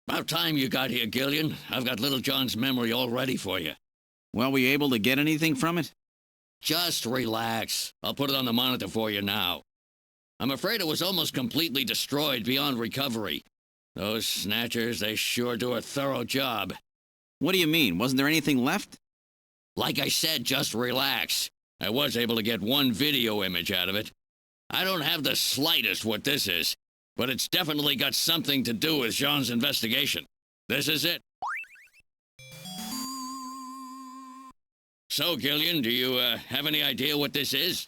About time you got here, Gillian. I've got Little John's memory all ready for you. Well, were you able to get anything from it? Just relax. I'll put it on the monitor for you now. I'm afraid it was almost completely destroyed beyond recovery. Those Snatchers, they sure do a thorough job. What do you mean? Wasn't there anything left? Like I said, just relax. I was able to get one video image out of it. I don't have the slightest what this is, but it's definitely got something to do with Jean's investigation. This is it. So, Gillian, do you have any idea what this is?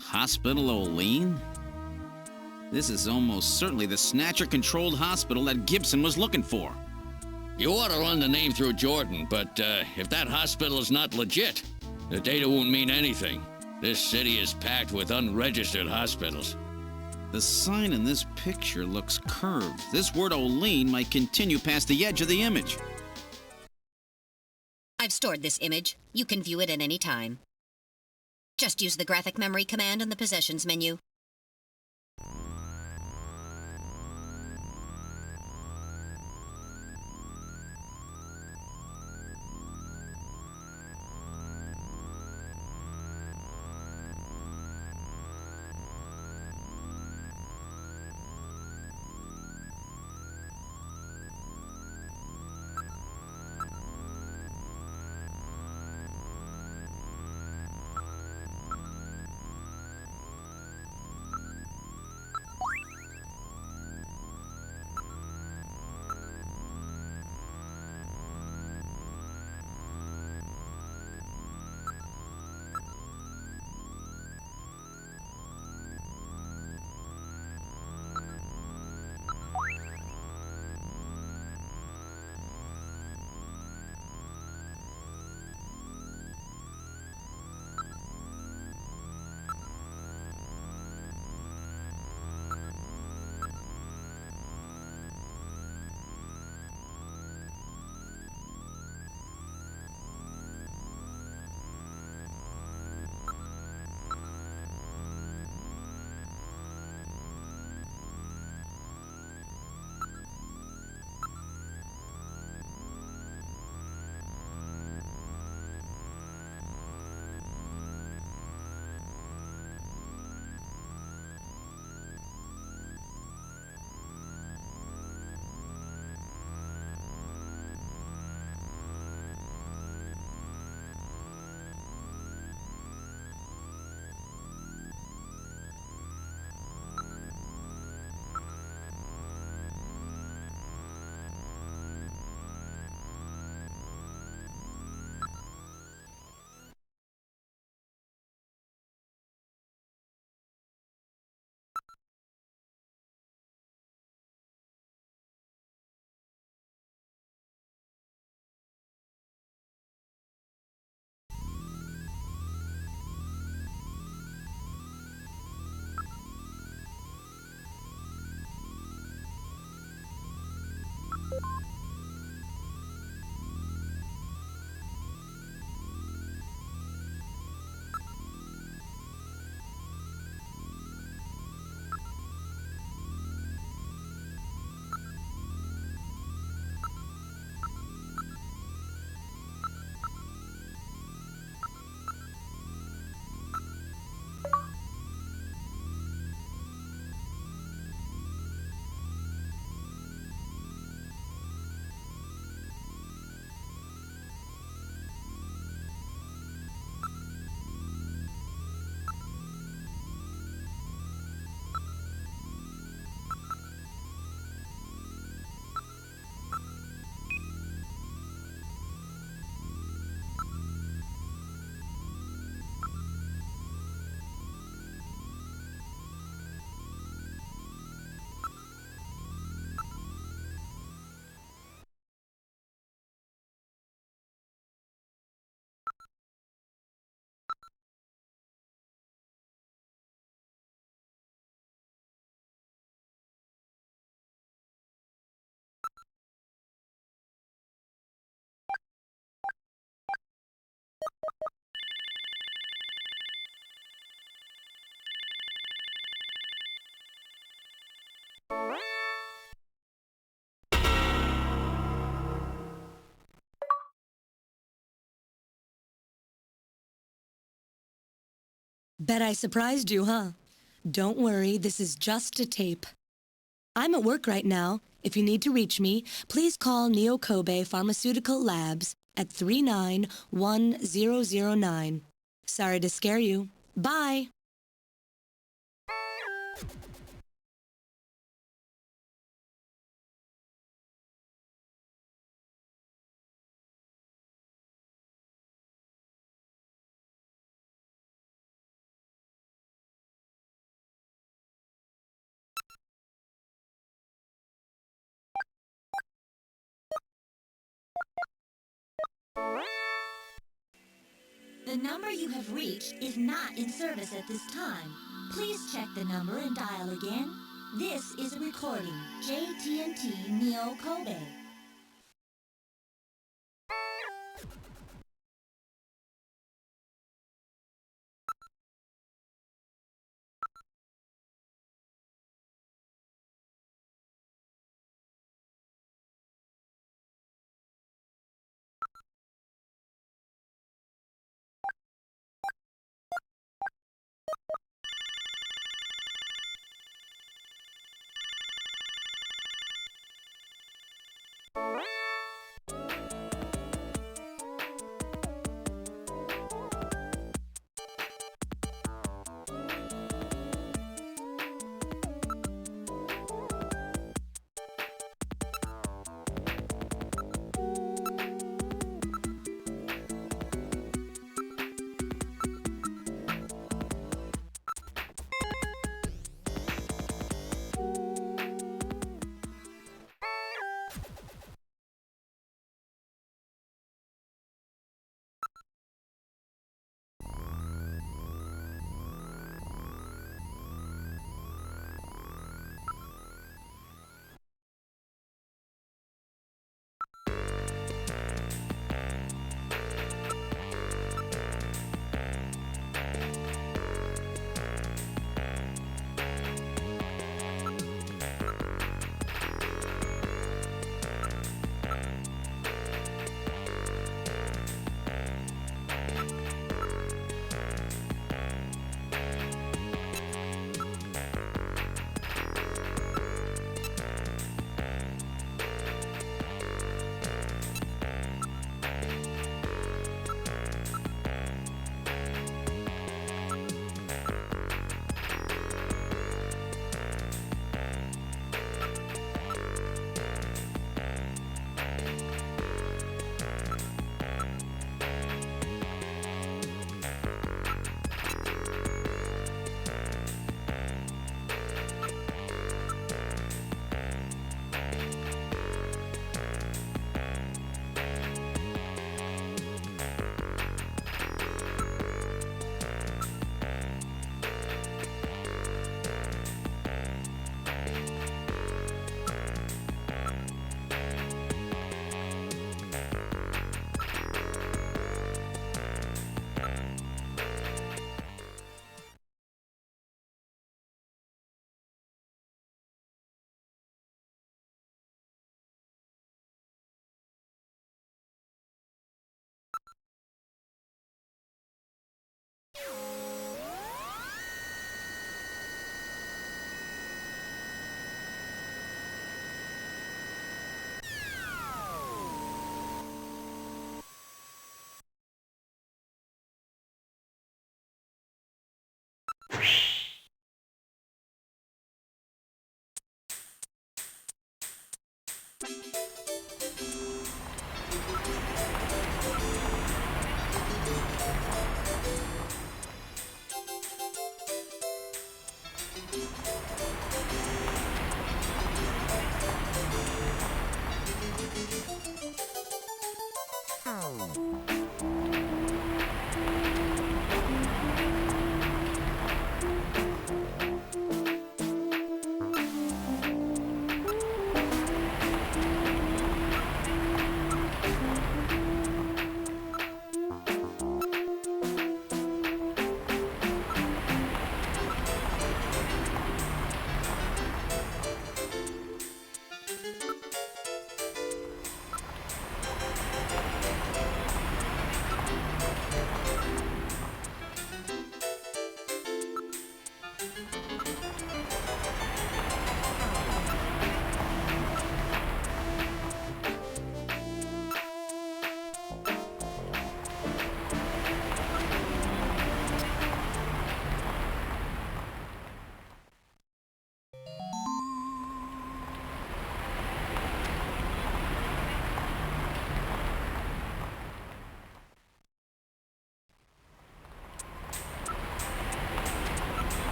Hospital O'Lean? This is almost certainly the Snatcher-controlled hospital that Gibson was looking for. You ought to run the name through Jordan, but if that hospital is not legit, the data won't mean anything. This city is packed with unregistered hospitals. The sign in this picture looks curved. This word O'Lean might continue past the edge of the image. I've stored this image. You can view it at any time. Just use the graphic memory command in the Possessions menu. Bet I surprised you, huh? Don't worry, this is just a tape. I'm at work right now. If you need to reach me, please call Neo Kobe Pharmaceutical Labs at 391009. Sorry to scare you. Bye! The number you have reached is not in service at this time. Please check the number and dial again. This is a recording. JT&T Neo Kobe.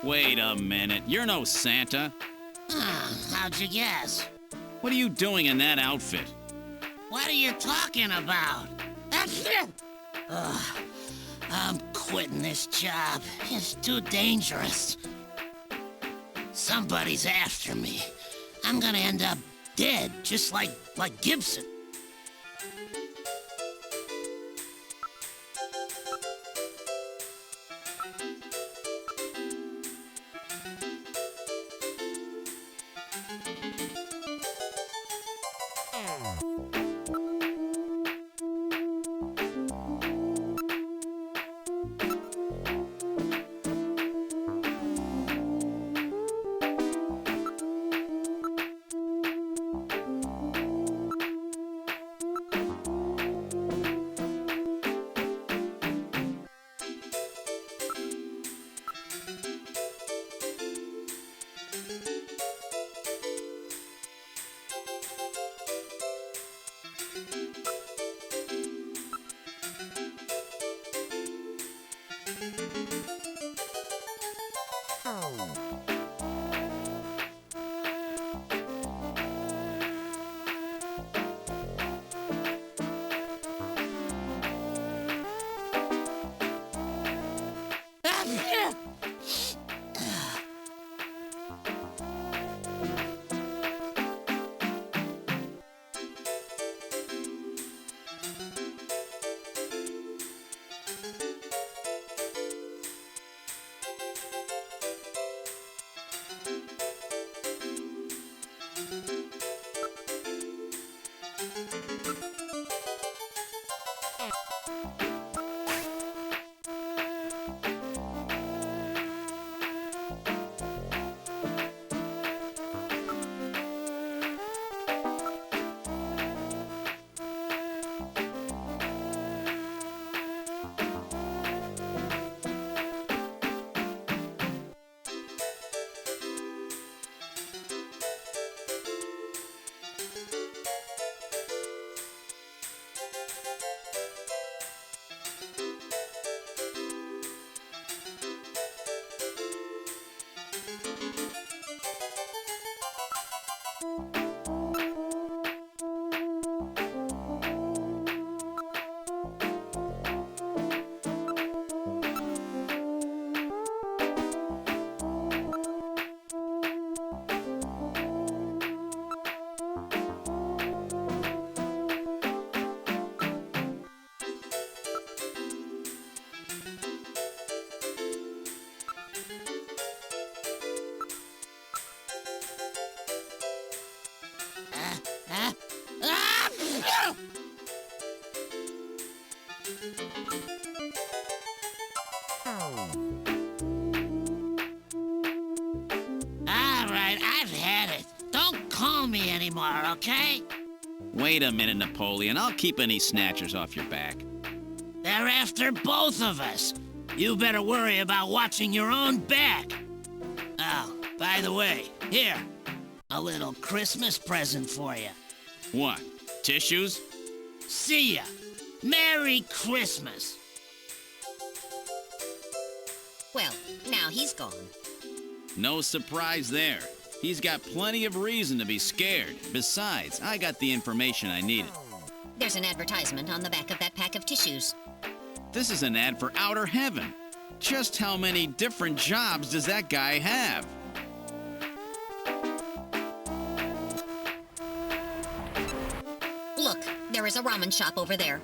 Wait a minute. You're no Santa. How'd you guess? What are you doing in that outfit? What are you talking about? Ugh, I'm quitting this job. It's too dangerous. Somebody's after me. I'm gonna end up dead, just like Gibson. me anymore, okay? Wait a minute, Napoleon. I'll keep any snatchers off your back. They're after both of us. You better worry about watching your own back. Oh, by the way, here, a little Christmas present for you. What? Tissues? See ya. Merry Christmas. Well, now he's gone. No surprise there. He's got plenty of reason to be scared. Besides, I got the information I needed. There's an advertisement on the back of that pack of tissues. This is an ad for outer heaven. Just how many different jobs does that guy have? Look, there is a ramen shop over there.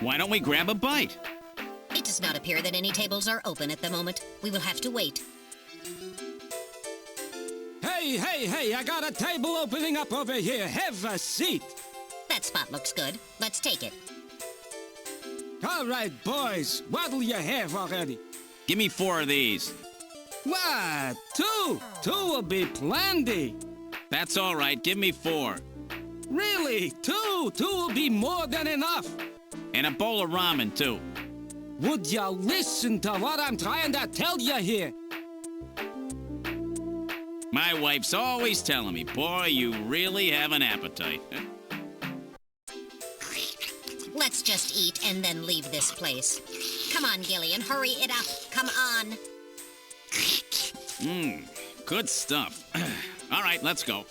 Why don't we grab a bite? It does not appear that any tables are open at the moment. We will have to wait. Hey, I got a table opening up over here. Have a seat. That spot looks good. Let's take it. All right, boys, what'll you have already? Give me 4 of these. What? 2? 2 will be plenty. That's all right. Give me 4. Really? 2? 2 will be more than enough. And a bowl of ramen, too. Would you listen to what I'm trying to tell you here? My wife's always telling me, boy, you really have an appetite. Let's just eat and then leave this place. Come on, Gillian, hurry it up. Come on. Good stuff. All right, let's go.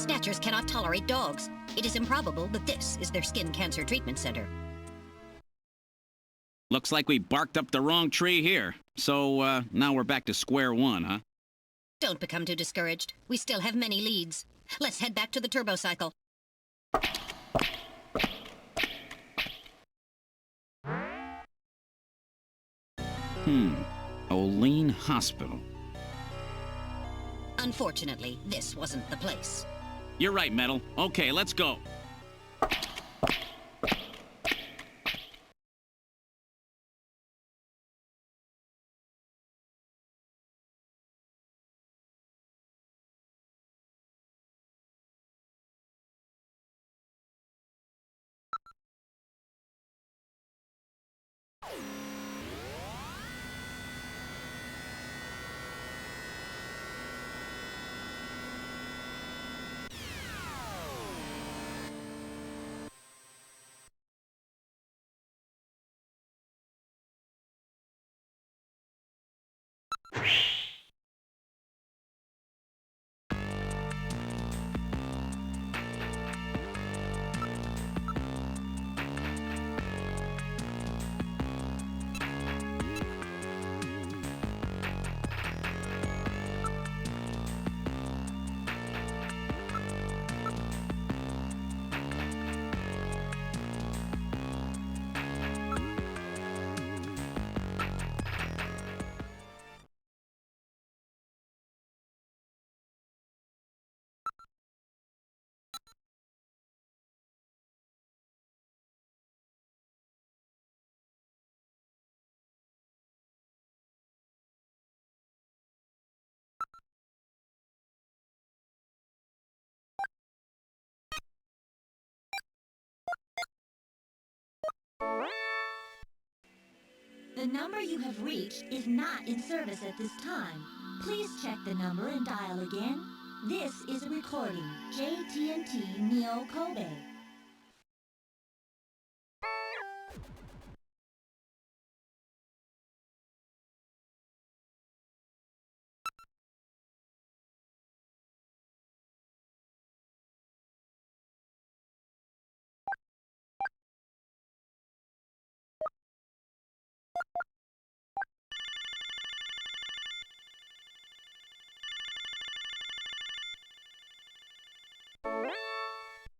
Snatchers cannot tolerate dogs. It is improbable that this is their skin cancer treatment center. Looks like we barked up the wrong tree here. So, now we're back to square one, huh? Don't become too discouraged. We still have many leads. Let's head back to the turbocycle. Olean Hospital. Unfortunately, this wasn't the place. You're right, Metal. Okay, let's go. The number you have reached is not in service at this time. Please check the number and dial again. This is a recording. JTNT Neo Kobe.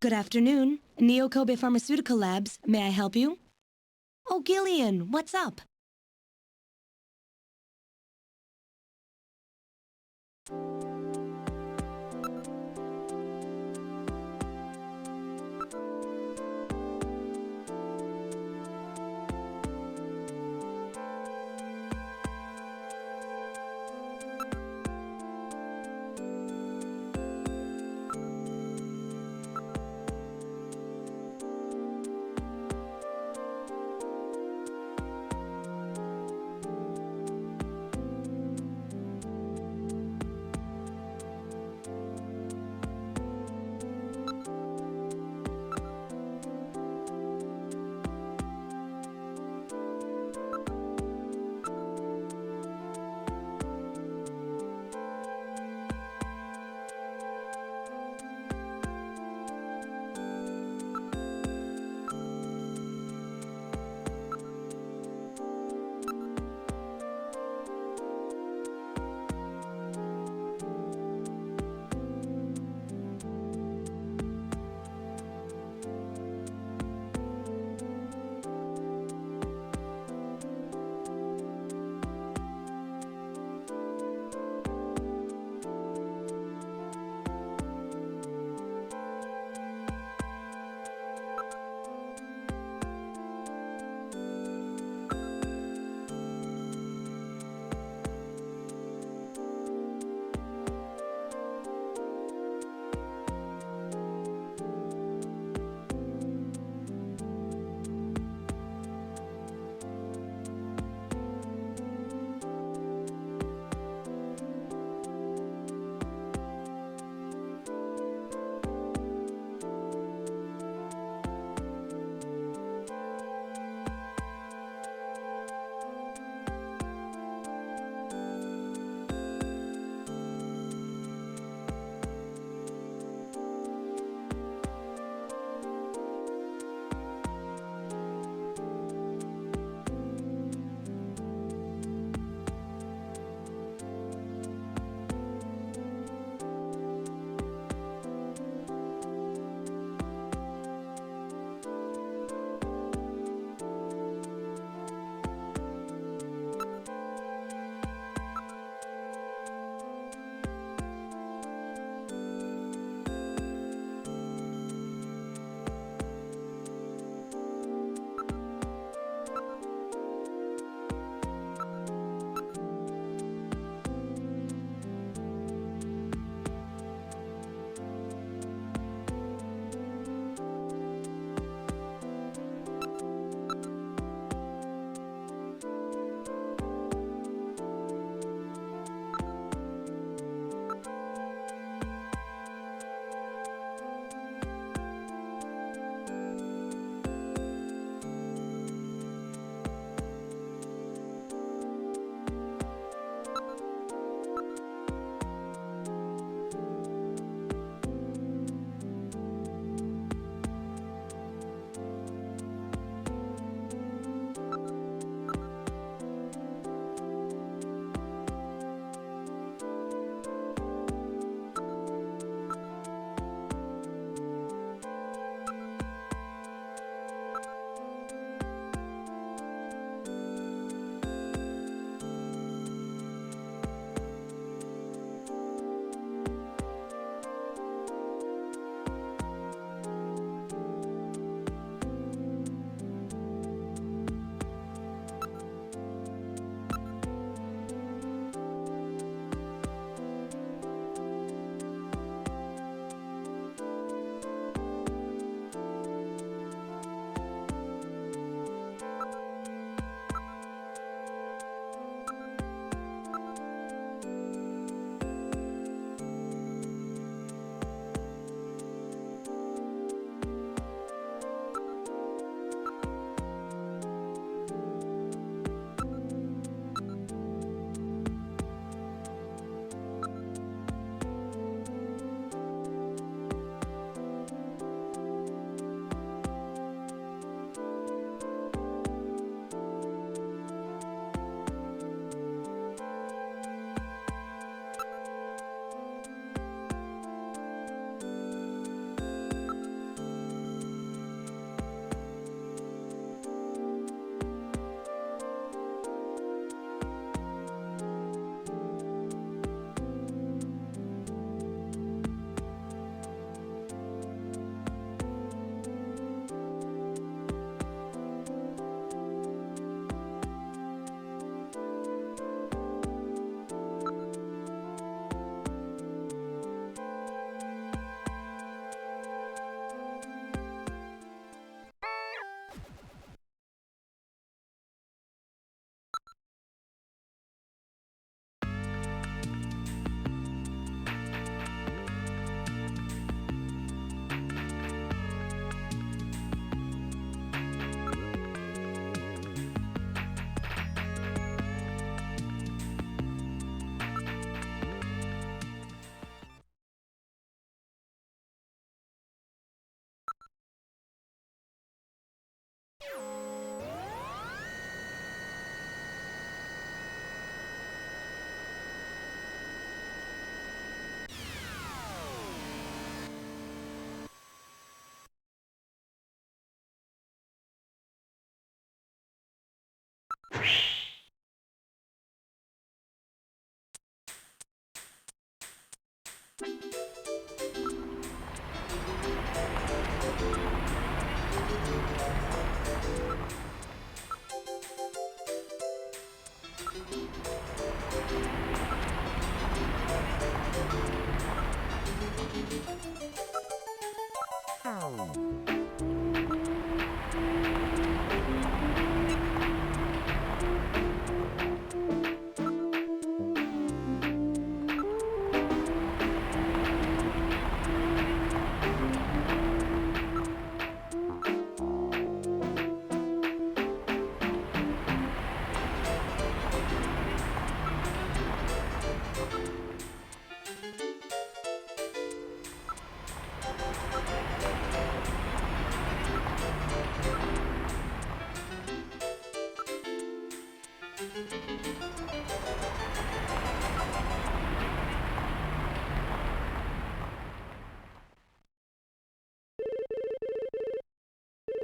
Good afternoon. Neo Kobe Pharmaceutical Labs. May I help you? Oh, Gillian, what's up?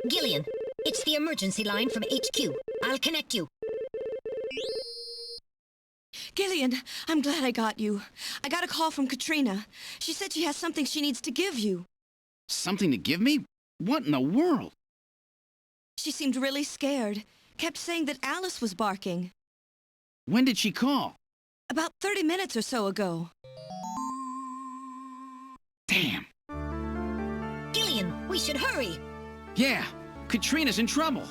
Gillian, it's the emergency line from HQ. I'll connect you. Gillian, I'm glad I got you. I got a call from Katrina. She said she has something she needs to give you. Something to give me? What in the world? She seemed really scared. Kept saying that Alice was barking. When did she call? About 30 minutes or so ago. Damn. Gillian, we should hurry. Yeah, Katrina's in trouble.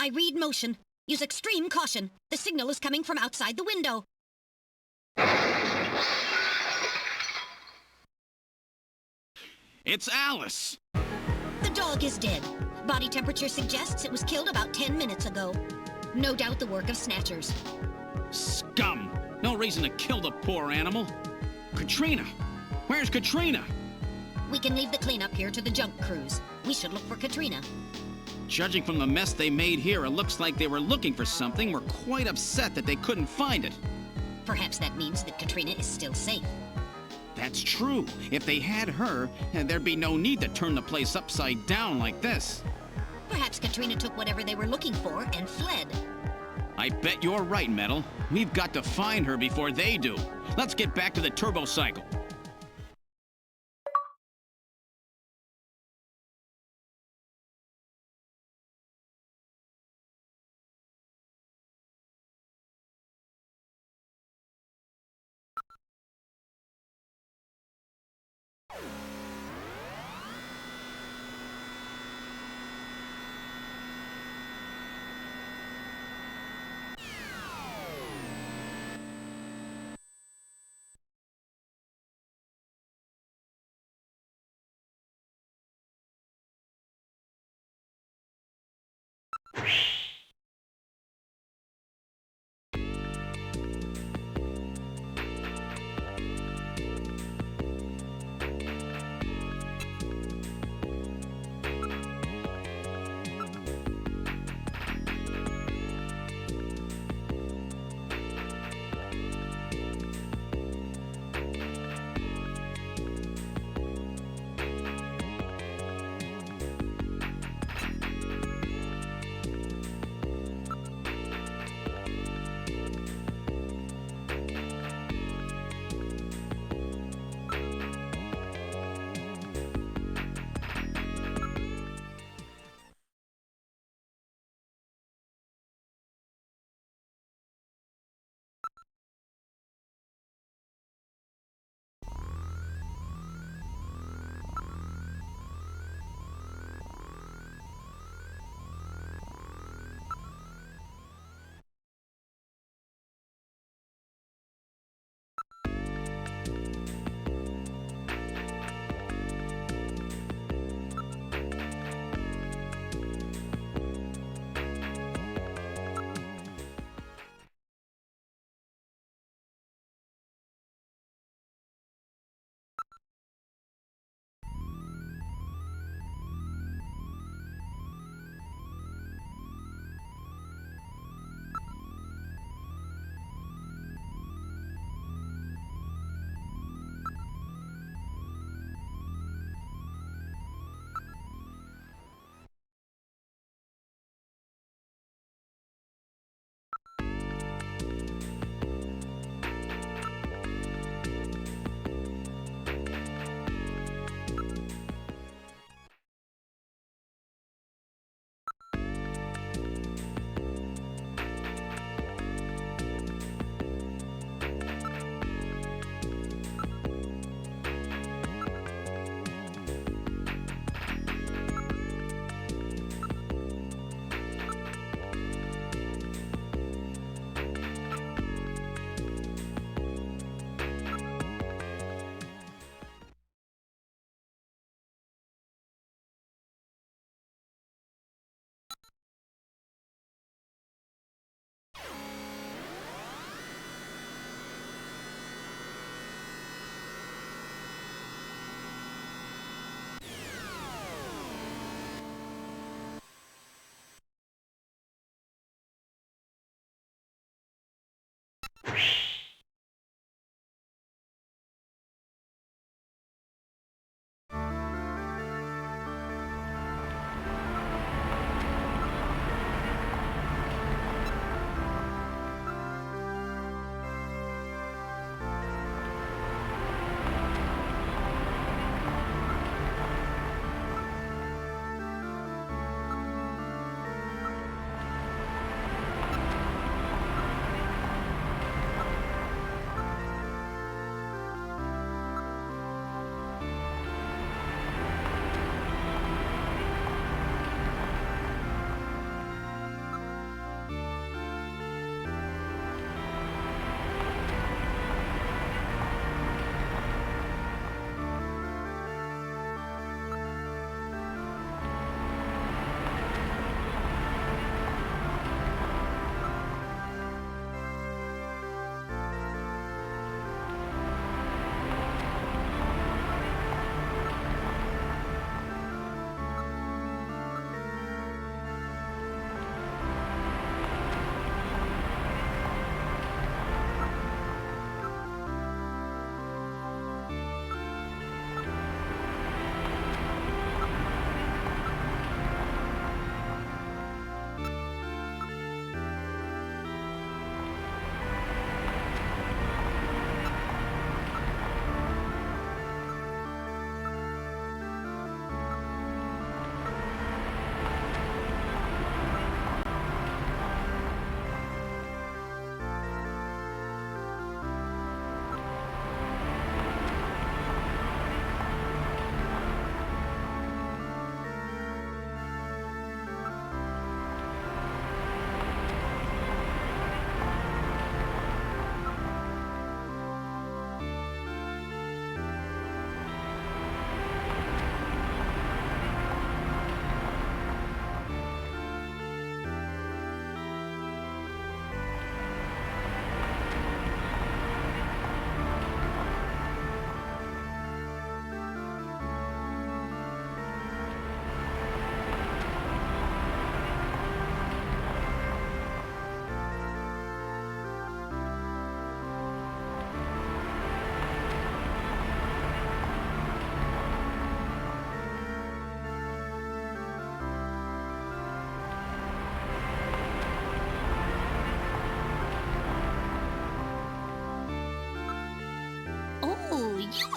I read motion. Use extreme caution. The signal is coming from outside the window. It's Alice! The dog is dead. Body temperature suggests it was killed about 10 minutes ago. No doubt the work of Snatchers. Scum! No reason to kill the poor animal. Katrina! Where's Katrina? We can leave the cleanup here to the junk crews. We should look for Katrina. Judging from the mess they made here, it looks like they were looking for something. Were quite upset that they couldn't find it. Perhaps that means that Katrina is still safe. That's true. If they had her, there'd be no need to turn the place upside down like this. Perhaps Katrina took whatever they were looking for and fled. I bet you're right, Metal. We've got to find her before they do. Let's get back to the turbo cycle.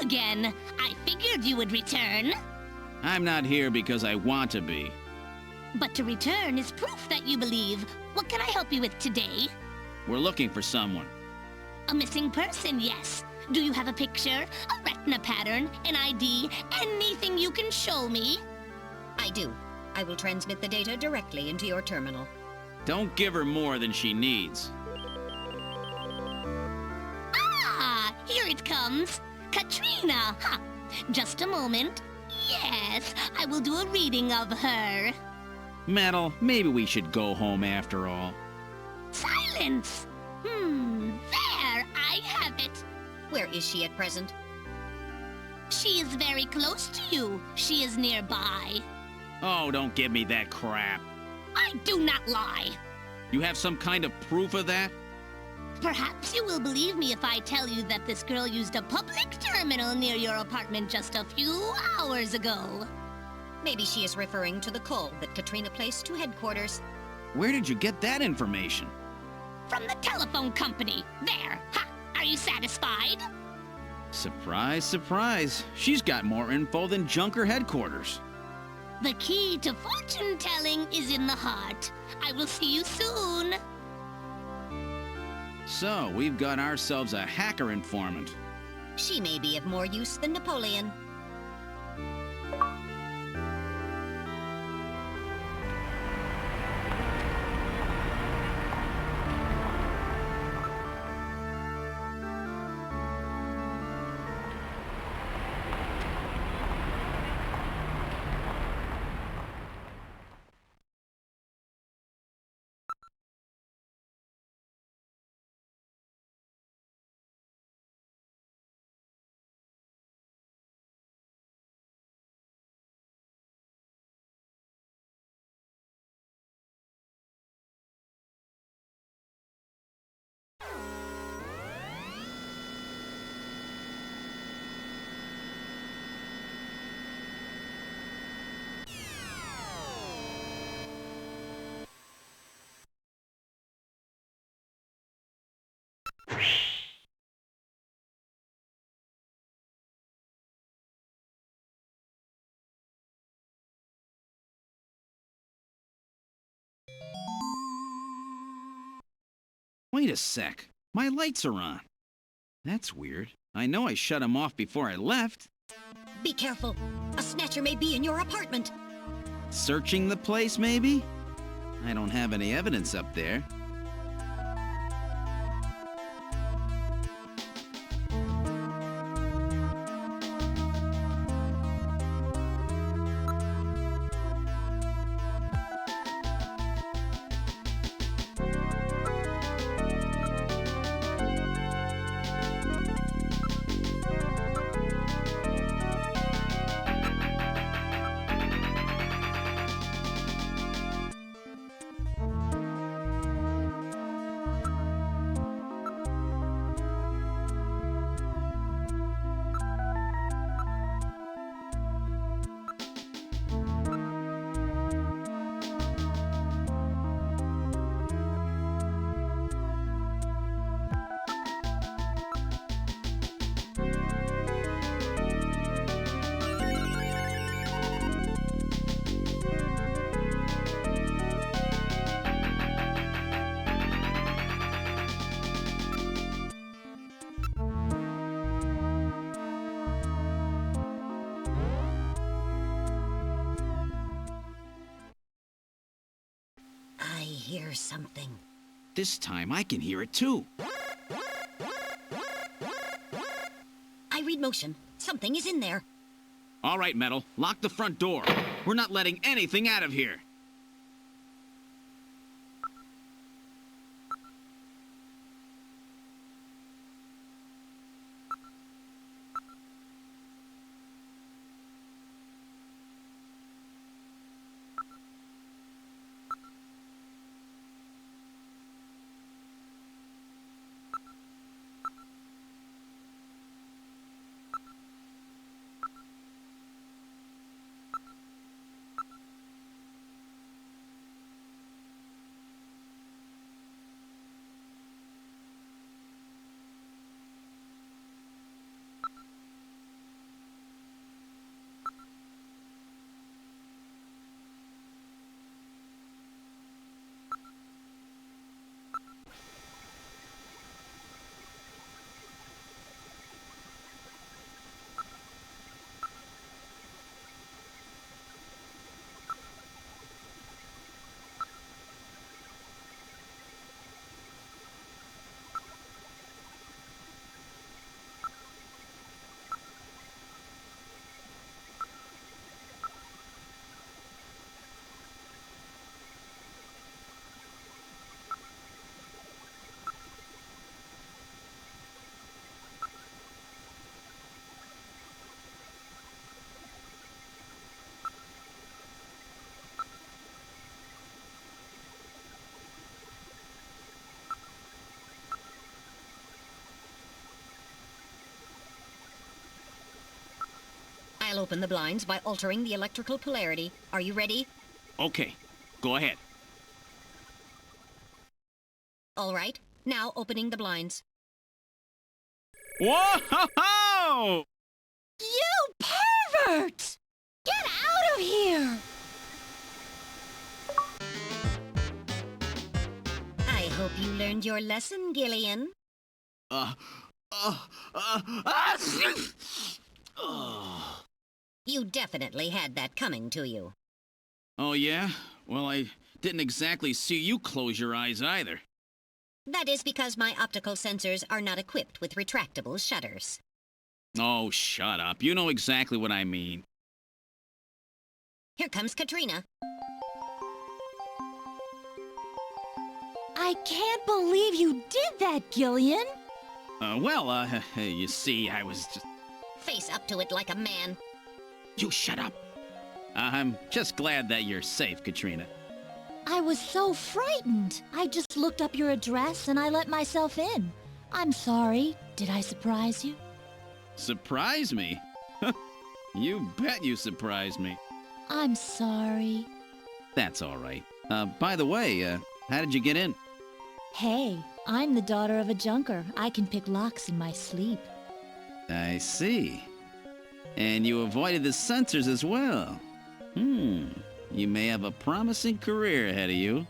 again. I figured you would return. I'm not here because I want to be. But to return is proof that you believe. What can I help you with today? We're looking for someone. A missing person, yes. Do you have a picture, a retina pattern, an ID, anything you can show me? I do. I will transmit the data directly into your terminal. Don't give her more than she needs. Ah, here it comes. Katrina! Ha! Just a moment. Yes, I will do a reading of her. Metal, maybe we should go home after all. Silence! There, I have it. Where is she at present? She is very close to you. She is nearby. Oh, don't give me that crap. I do not lie. You have some kind of proof of that? Perhaps you will believe me if I tell you that this girl used a public terminal near your apartment just a few hours ago. Maybe she is referring to the call that Katrina placed to headquarters. Where did you get that information? From the telephone company. There. Ha! Are you satisfied? Surprise, surprise. She's got more info than Junker headquarters. The key to fortune-telling is in the heart. I will see you soon. So, we've got ourselves a hacker informant. She may be of more use than Napoleon. Wait a sec. My lights are on. That's weird. I know I shut them off before I left. Be careful. A Snatcher may be in your apartment. Searching the place, maybe? I don't have any evidence up there. I hear something. This time I can hear it too. I read motion. Something is in there. All right, Metal, lock the front door. We're not letting anything out of here. I'll open the blinds by altering the electrical polarity. Are you ready? Okay, go ahead. All right. Now opening the blinds. Whoa! You pervert! Get out of here! I hope you learned your lesson, Gillian. You definitely had that coming to you. Oh, yeah? Well, I didn't exactly see you close your eyes either. That is because my optical sensors are not equipped with retractable shutters. Oh, shut up. You know exactly what I mean. Here comes Katrina. I can't believe you did that, Gillian. You see, I was just... Face up to it like a man. You shut up. I'm just glad that you're safe, Katrina. I was so frightened. I just looked up your address and I let myself in. I'm sorry. Did I surprise you? Surprise me? You bet you surprised me. I'm sorry. That's all right. By the way, how did you get in? Hey, I'm the daughter of a junker. I can pick locks in my sleep. I see. And you avoided the sensors as well. You may have a promising career ahead of you.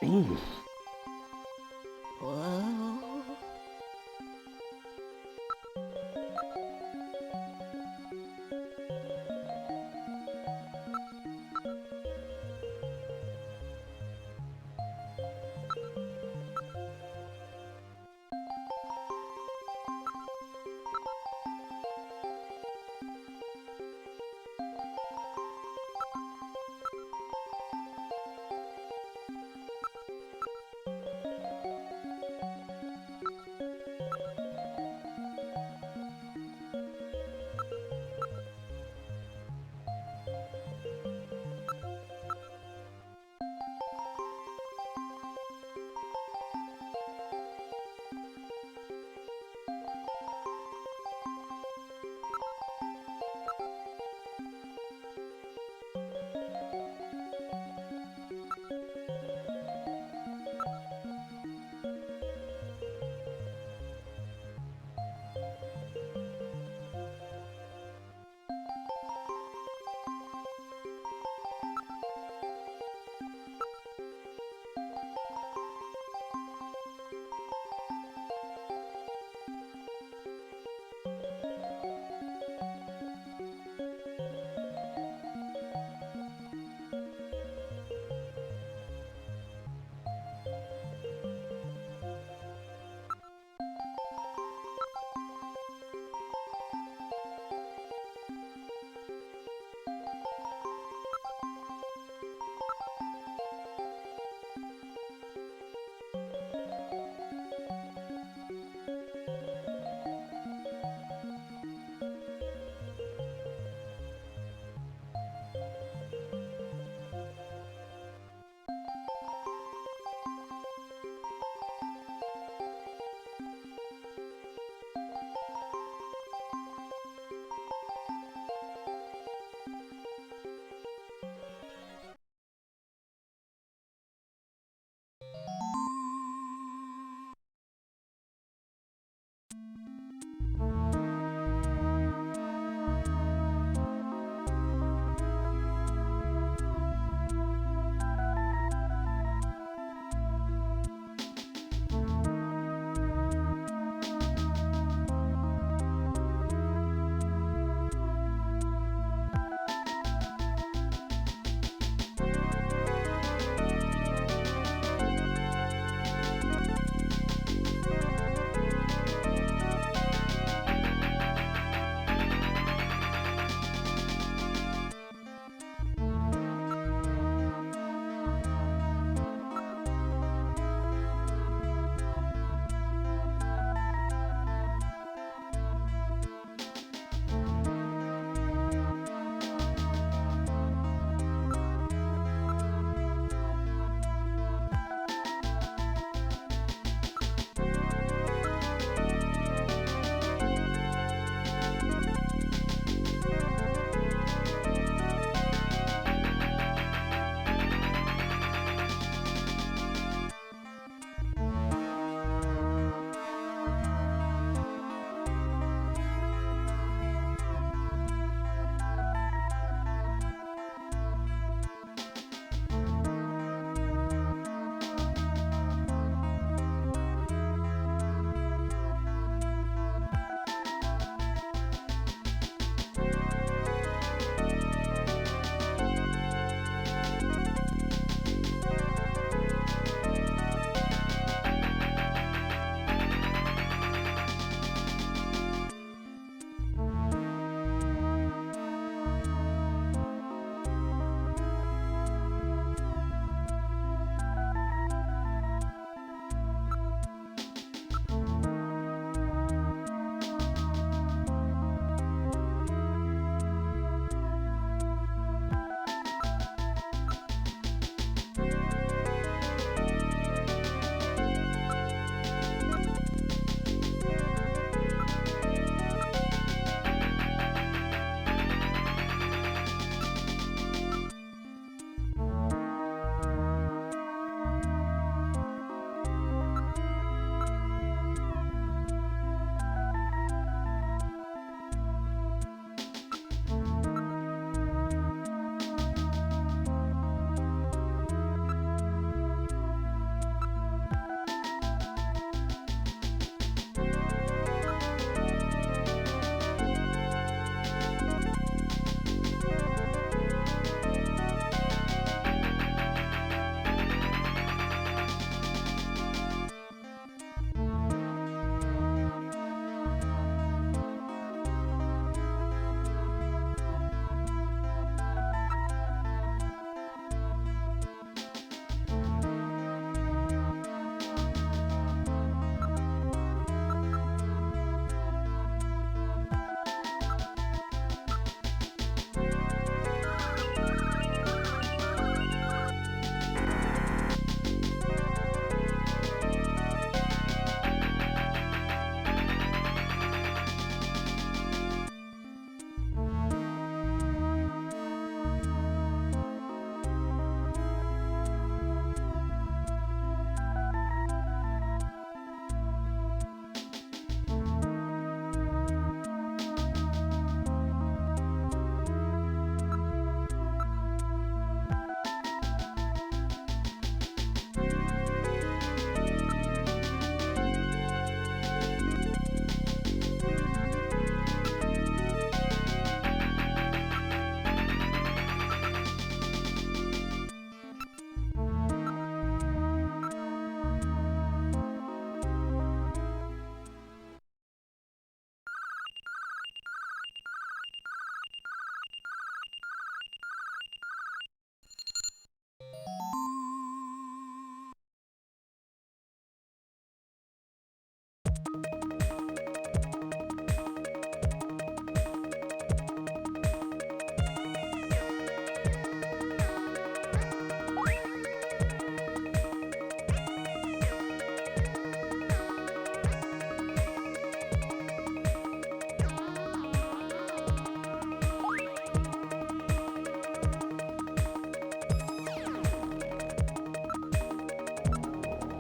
Ooh. Whoa.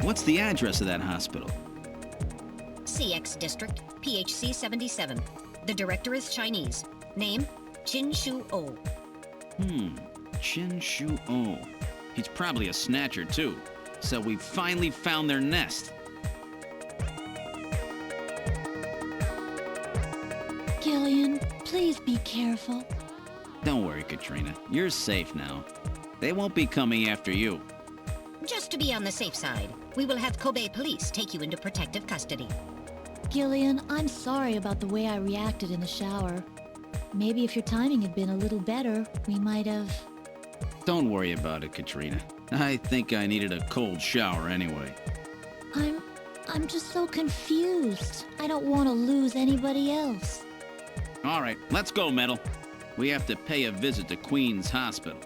What's the address of that hospital? CX District, PHC 77. The director is Chinese. Name, Chin Shu O. Chin Shu O. He's probably a snatcher, too. So we finally found their nest. Gillian, please be careful. Don't worry, Katrina. You're safe now. They won't be coming after you. Just to be on the safe side, we will have Kobe police take you into protective custody. Gillian, I'm sorry about the way I reacted in the shower. Maybe if your timing had been a little better, we might have... Don't worry about it, Katrina. I think I needed a cold shower anyway. I'm just so confused. I don't want to lose anybody else. All right, let's go, Metal. We have to pay a visit to Queen's Hospital.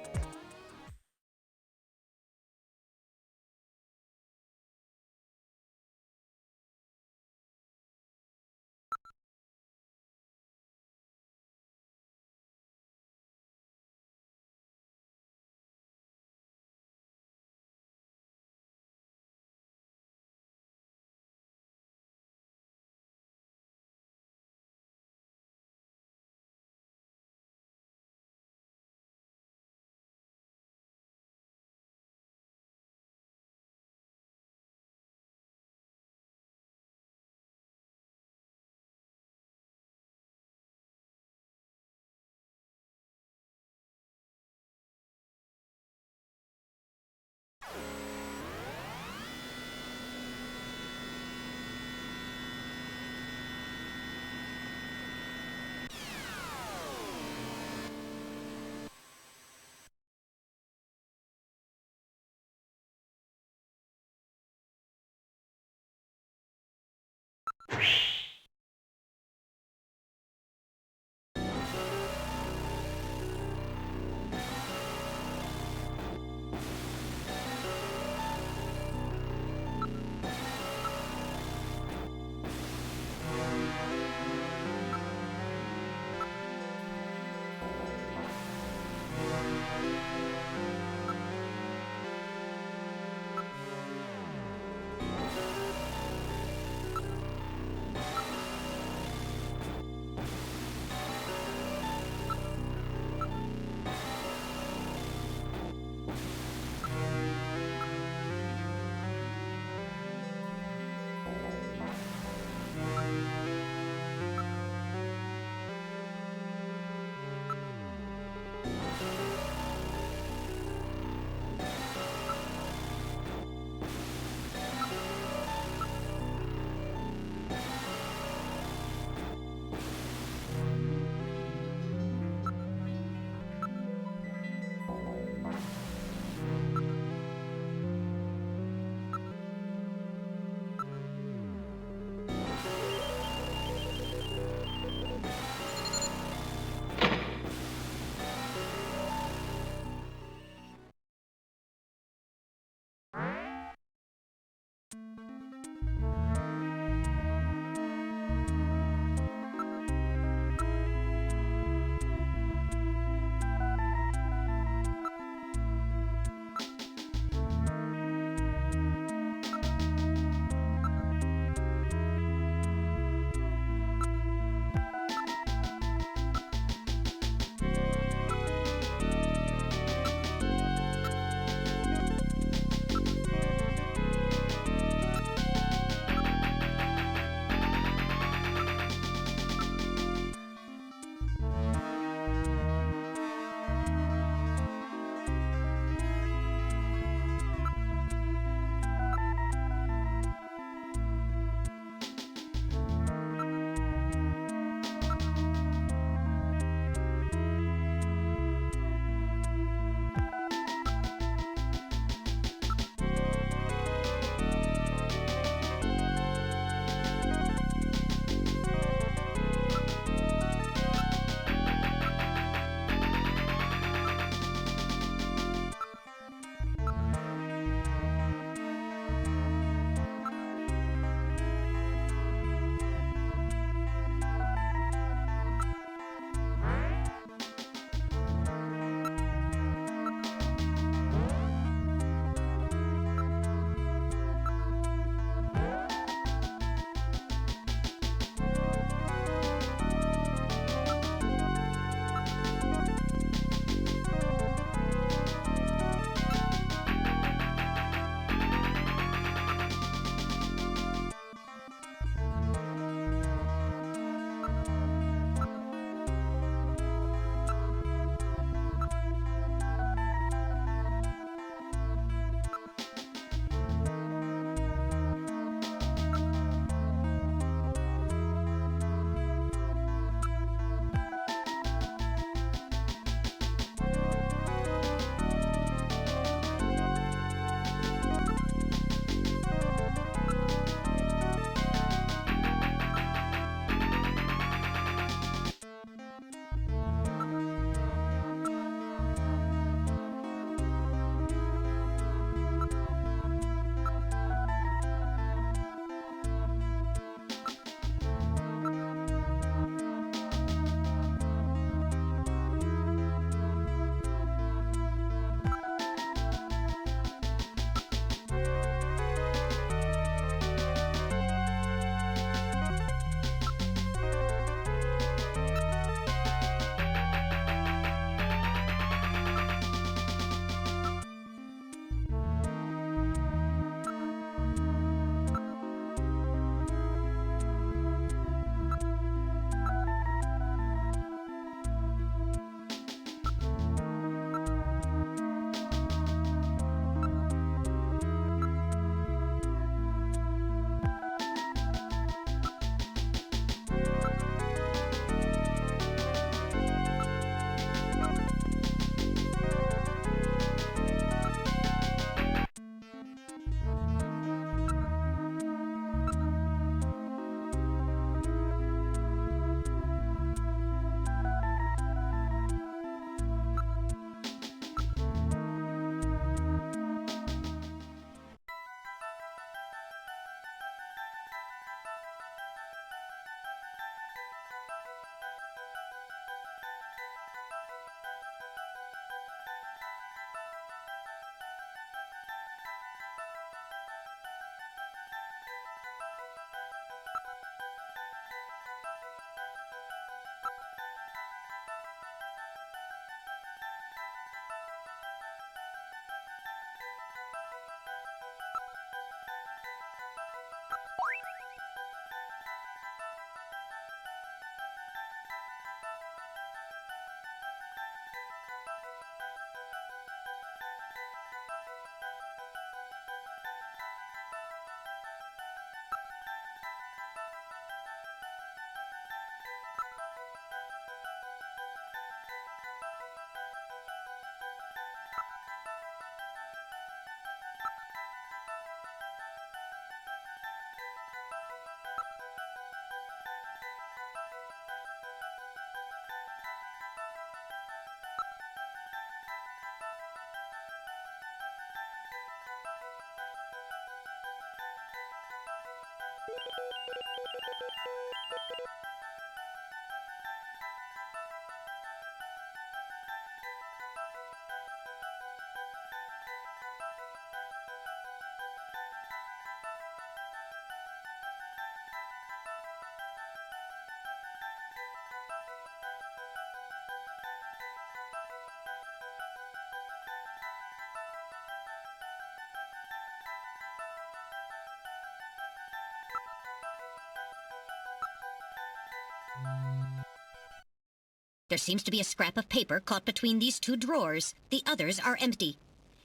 There seems to be a scrap of paper caught between these two drawers. The others are empty.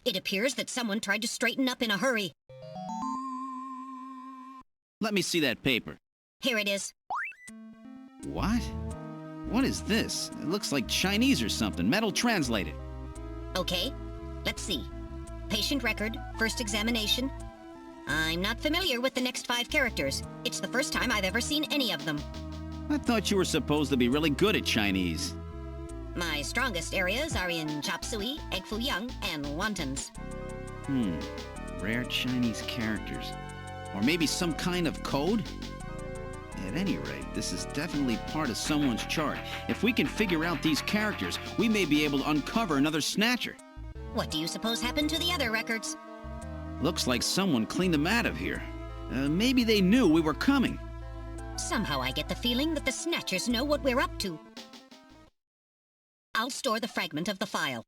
It appears that someone tried to straighten up in a hurry. Let me see that paper. Here it is. What? What is this? It looks like Chinese or something. Metal translated. Okay, let's see. Patient record, first examination. I'm not familiar with the next 5 characters. It's the first time I've ever seen any of them. I thought you were supposed to be really good at Chinese. My strongest areas are in chop suey, egg foo young, and wontons. Rare Chinese characters. Or maybe some kind of code? At any rate, this is definitely part of someone's chart. If we can figure out these characters, we may be able to uncover another Snatcher. What do you suppose happened to the other records? Looks like someone cleaned them out of here. Maybe they knew we were coming. Somehow I get the feeling that the Snatchers know what we're up to. I'll store the fragment of the file.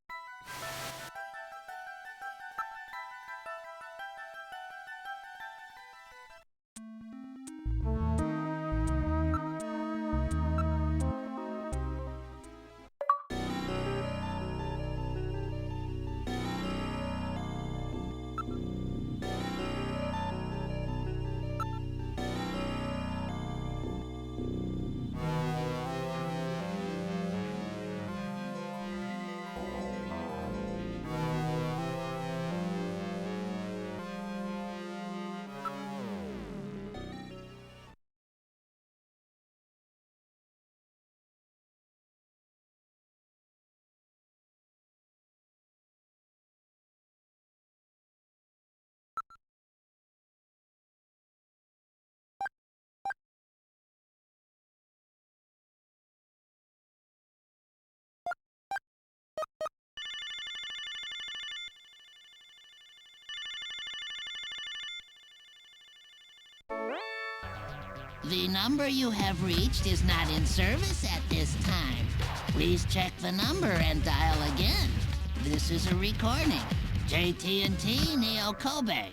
The number you have reached is not in service at this time. Please check the number and dial again. This is a recording. JT&T Neo Kobe.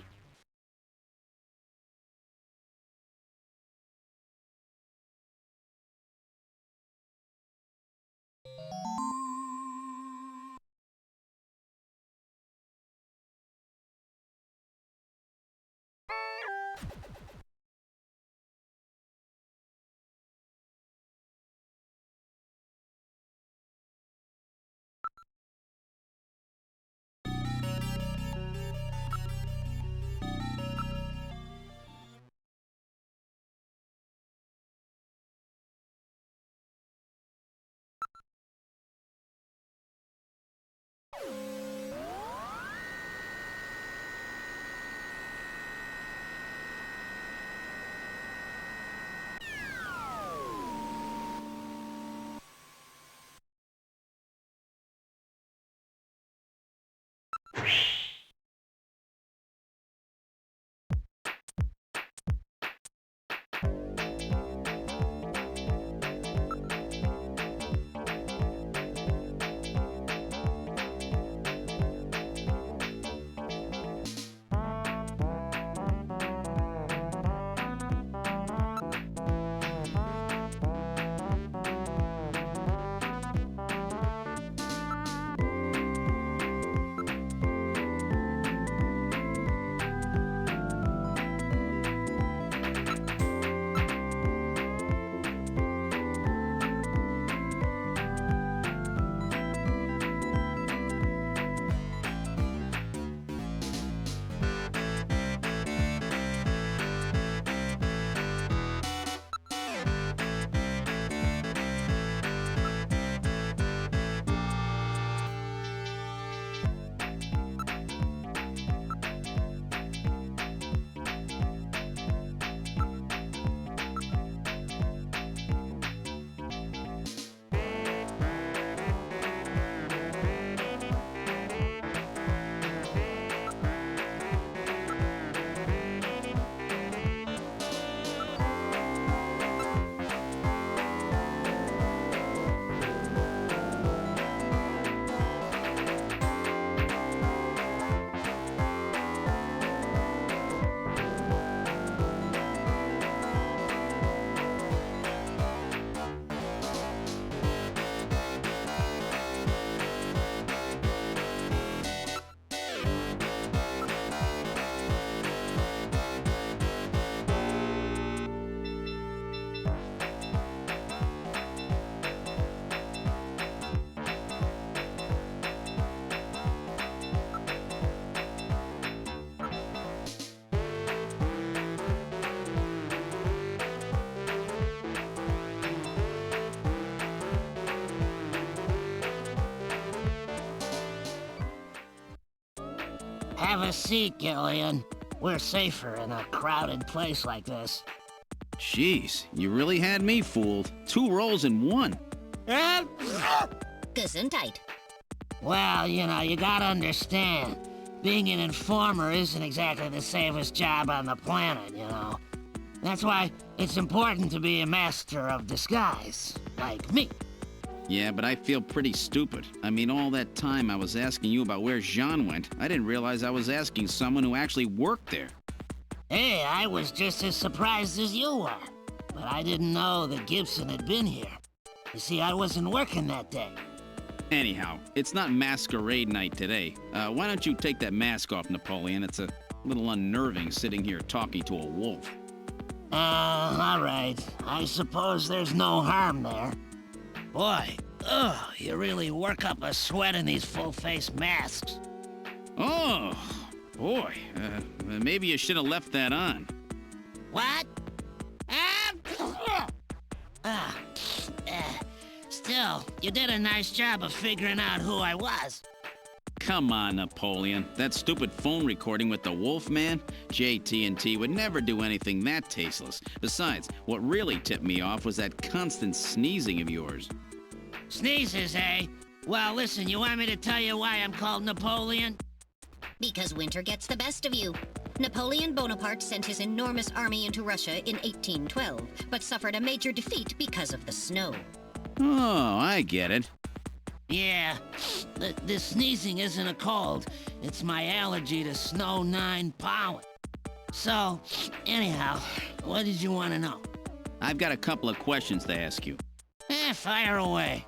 Have a seat, Gillian. We're safer in a crowded place like this. Jeez, you really had me fooled. 2 roles in 1. Gesundheit. Well, you gotta understand. Being an informer isn't exactly the safest job on the planet. That's why it's important to be a master of disguise, like me. Yeah, but I feel pretty stupid. I mean, all that time I was asking you about where Jean went, I didn't realize I was asking someone who actually worked there. Hey, I was just as surprised as you were. But I didn't know that Gibson had been here. You see, I wasn't working that day. Anyhow, it's not masquerade night today. Why don't you take that mask off, Napoleon? It's a little unnerving sitting here talking to a wolf. All right. I suppose there's no harm there. Boy, you really work up a sweat in these full-face masks. Oh, boy. Maybe you should have left that on. What? Still, you did a nice job of figuring out who I was. Come on, Napoleon. That stupid phone recording with the Wolfman? JT&T would never do anything that tasteless. Besides, what really tipped me off was that constant sneezing of yours. Sneezes, eh? Well, listen, you want me to tell you why I'm called Napoleon? Because winter gets the best of you. Napoleon Bonaparte sent his enormous army into Russia in 1812, but suffered a major defeat because of the snow. Oh, I get it. Yeah, the sneezing isn't a cold. It's my allergy to snow 9 pollen. So, anyhow, what did you want to know? I've got a couple of questions to ask you. Fire away.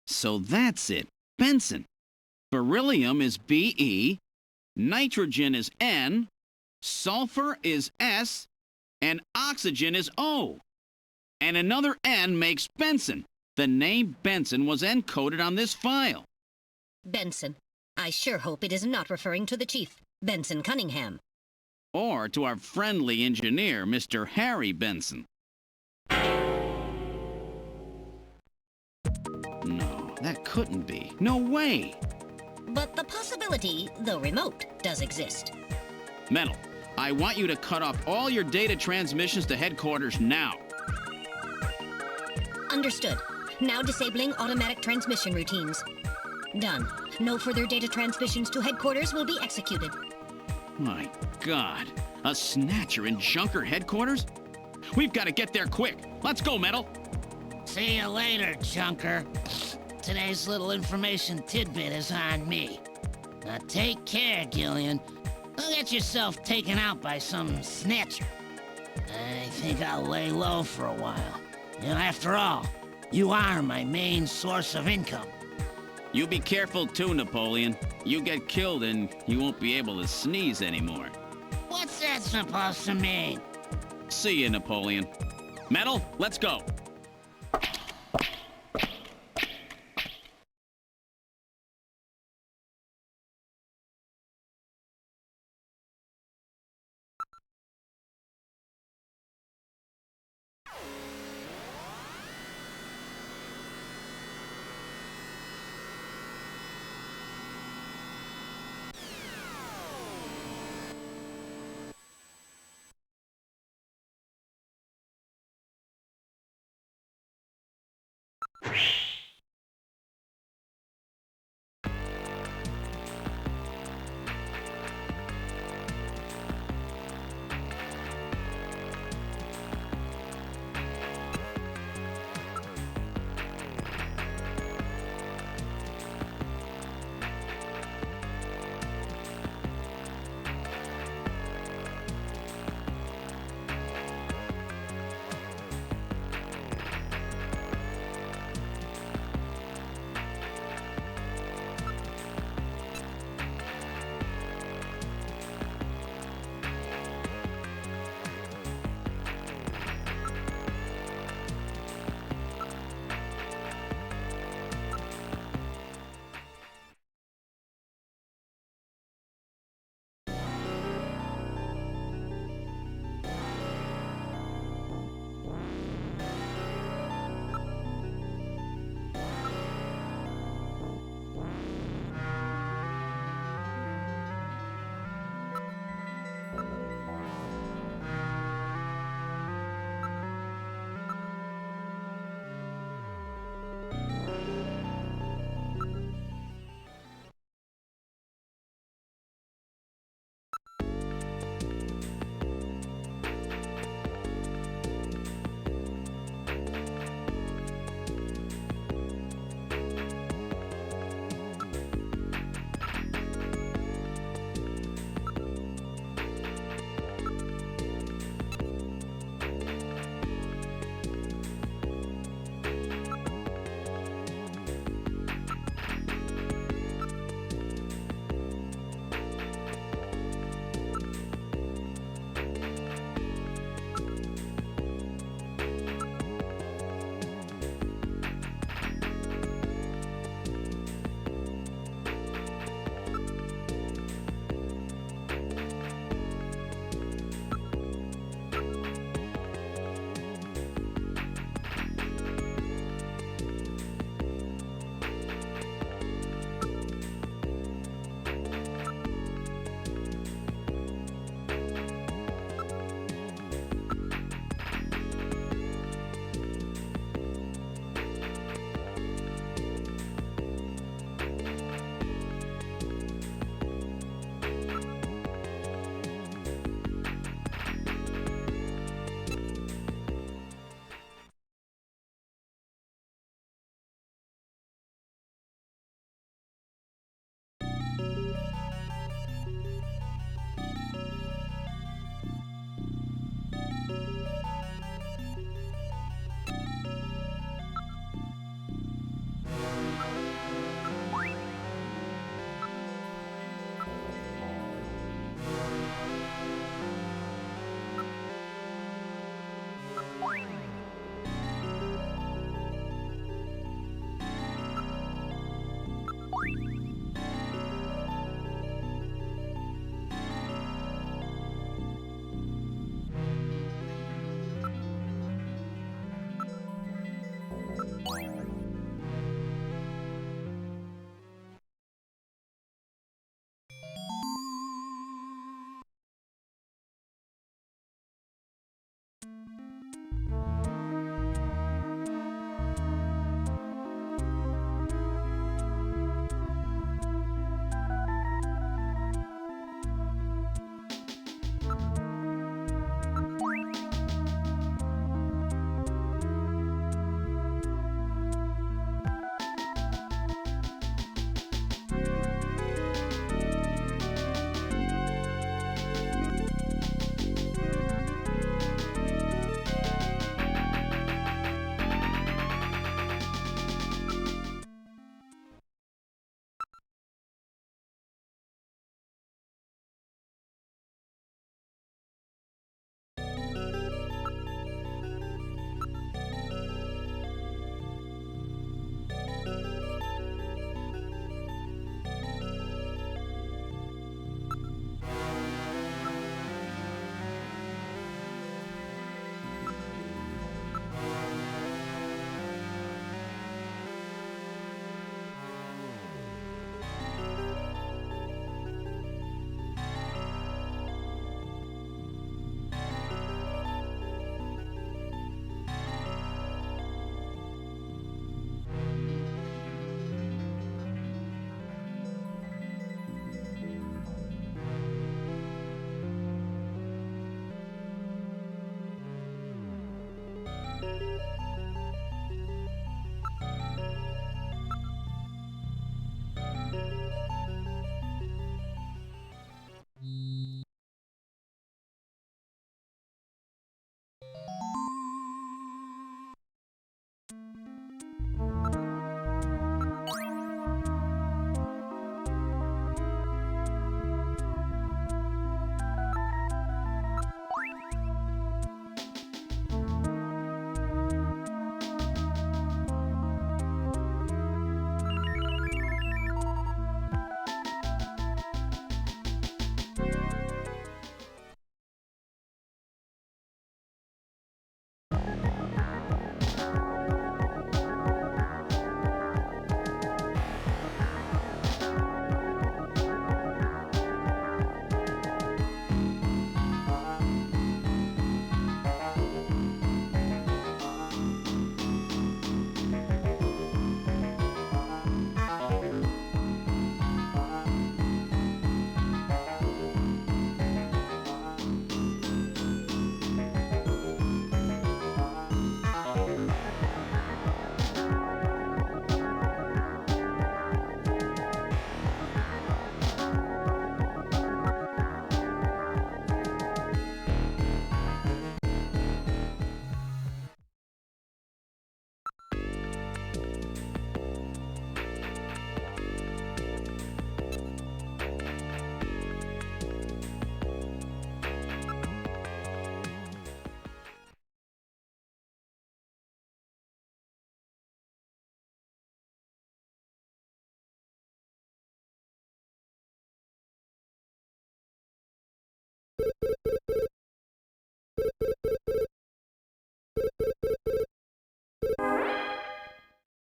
So that's it. Benson. Beryllium is Be, nitrogen is N, sulfur is S, and oxygen is O. And another N makes Benson. The name Benson was encoded on this file. Benson. I sure hope it is not referring to the chief, Benson Cunningham. Or to our friendly engineer, Mr. Harry Benson. No, that couldn't be. No way! But the possibility, though remote, does exist. Metal, I want you to cut off all your data transmissions to headquarters now. Understood. Now disabling automatic transmission routines. Done. No further data transmissions to headquarters will be executed. My God. A Snatcher in Junker headquarters? We've got to get there quick. Let's go, Metal. See you later, Junker. Today's little information tidbit is on me. Now take care, Gillian. Don't get yourself taken out by some snatcher. I think I'll lay low for a while. You know, after all, you are my main source of income. You be careful too, Napoleon. You get killed and you won't be able to sneeze anymore. What's that supposed to mean? See you, Napoleon. Metal, let's go.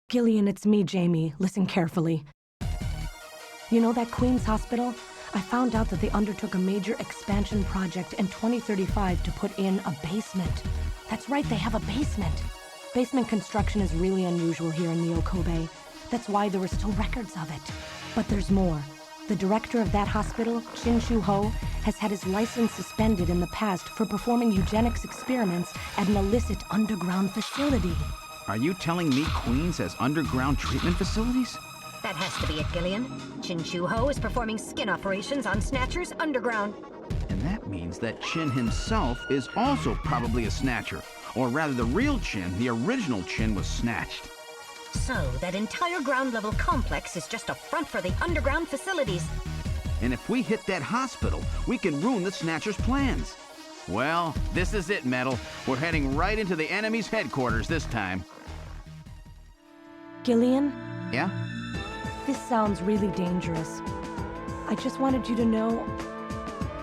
Gillian, it's me, Jamie. Listen carefully. You know that Queen's Hospital? I found out that they undertook a major expansion project in 2035 to put in a basement. That's right, they have a basement. Basement construction is really unusual here in Neo Kobe. That's why there are still records of it. But there's more. The director of that hospital, Shin Shu-ho, has had his license suspended in the past for performing eugenics experiments at an illicit underground facility. Are you telling me Queens has underground treatment facilities? That has to be it, Gillian. Shin Shu-ho is performing skin operations on Snatchers underground. And that means that Chin himself is also probably a Snatcher. Or rather, the real Chin, the original Chin, was snatched. So, that entire ground-level complex is just a front for the underground facilities. And if we hit that hospital, we can ruin the Snatcher's plans. Well, this is it, Metal. We're heading right into the enemy's headquarters this time. Gillian? Yeah? This sounds really dangerous. I just wanted you to know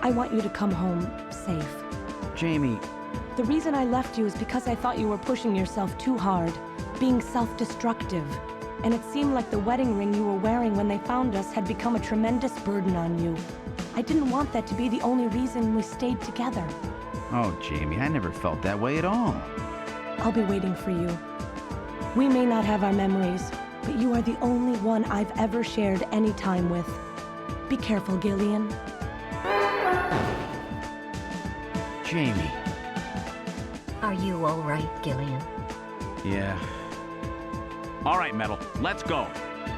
I want you to come home safe. Jamie. The reason I left you is because I thought you were pushing yourself too hard, being self-destructive. And it seemed like the wedding ring you were wearing when they found us had become a tremendous burden on you. I didn't want that to be the only reason we stayed together. Oh, Jamie, I never felt that way at all. I'll be waiting for you. We may not have our memories, but you are the only one I've ever shared any time with. Be careful, Gillian. Jamie. Are you all right, Gillian? Yeah. All right, Metal, let's go.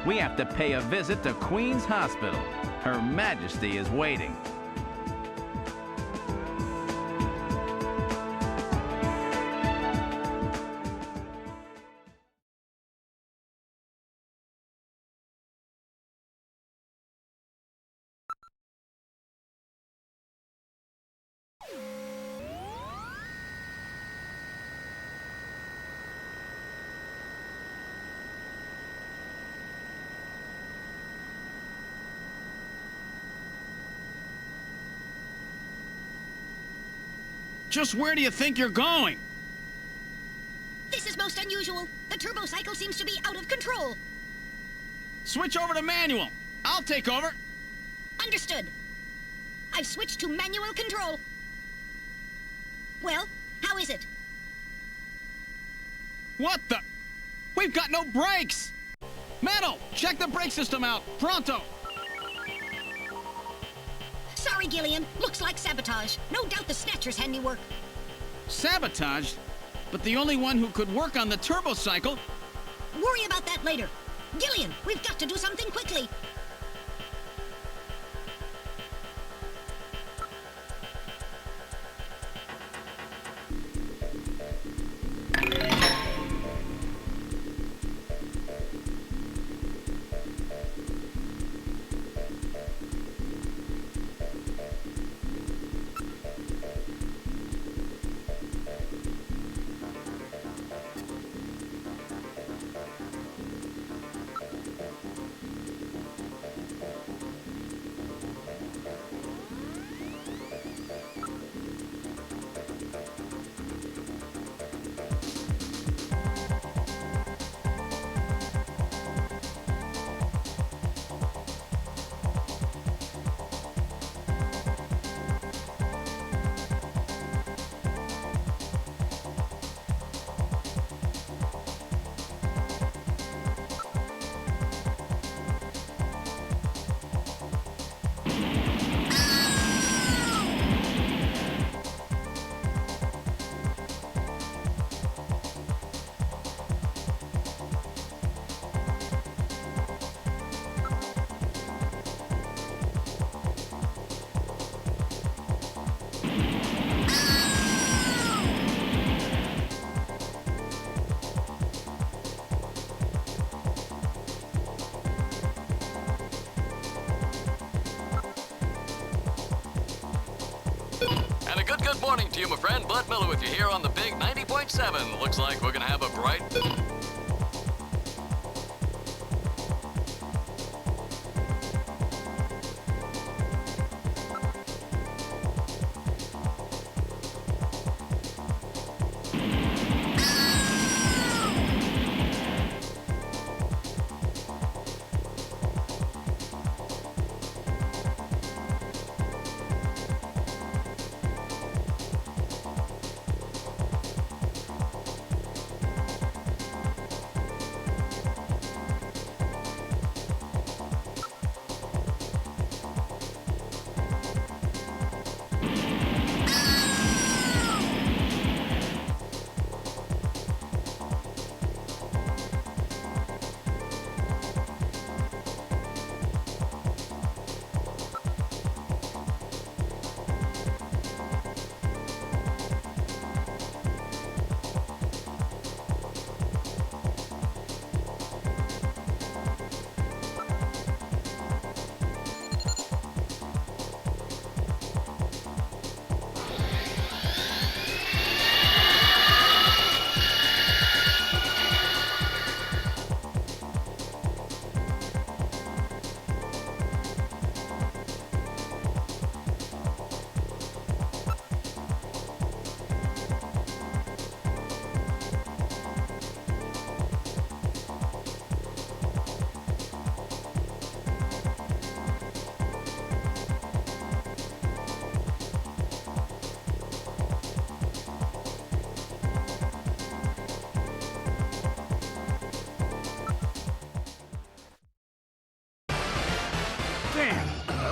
We have to pay a visit to Queen's Hospital. Her Majesty is waiting. Just where do you think you're going? This is most unusual. The turbo cycle seems to be out of control. Switch over to manual. I'll take over. Understood. I've switched to manual control. Well, how is it? What the? We've got no brakes! Metal, check the brake system out, pronto! Sorry, Gillian. Looks like sabotage. No doubt the Snatcher's handiwork. Sabotaged? But the only one who could work on the turbo cycle... Worry about that later. Gillian, we've got to do something quickly. And a good morning to you, my friend. Bud Miller with you here on the big 90.7. Looks like we're gonna have a bright...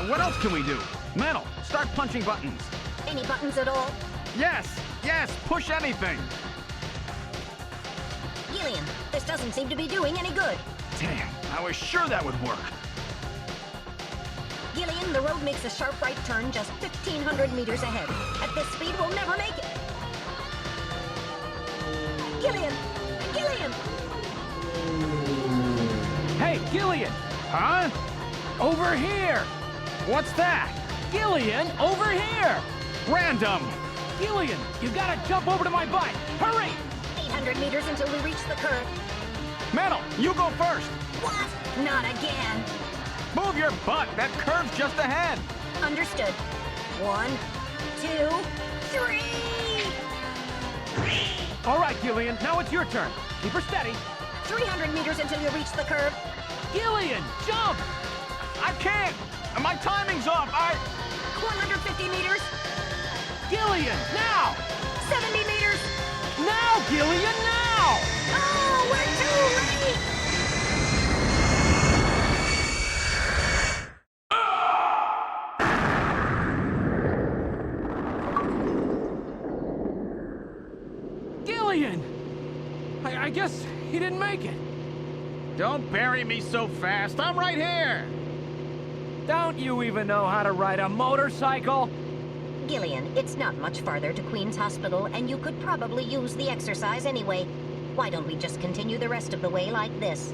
What else can we do? Metal, start punching buttons. Any buttons at all? Yes, push anything. Gillian, this doesn't seem to be doing any good. Damn, I was sure that would work. Gillian, the road makes a sharp right turn just 1,500 meters ahead. At this speed, we'll never make it. Gillian! Gillian! Hey, Gillian! Huh? Over here! What's that? Gillian, over here! Random! Gillian, you gotta jump over to my bike! Hurry! 800 meters until we reach the curve. Metal, you go first! What? Not again. Move your butt! That curve's just ahead! Understood. 1, 2, 3! All right, Gillian, now it's your turn. Keep her steady. 300 meters until you reach the curve. Gillian, jump! I can't! My timing's off! 150 meters. Gillian, now! 70 meters. Now, Gillian, now! Oh, we're too late! Gillian! I guess he didn't make it. Don't bury me so fast! I'm right here! Don't you even know how to ride a motorcycle? Gillian, it's not much farther to Queen's Hospital, and you could probably use the exercise anyway. Why don't we just continue the rest of the way like this?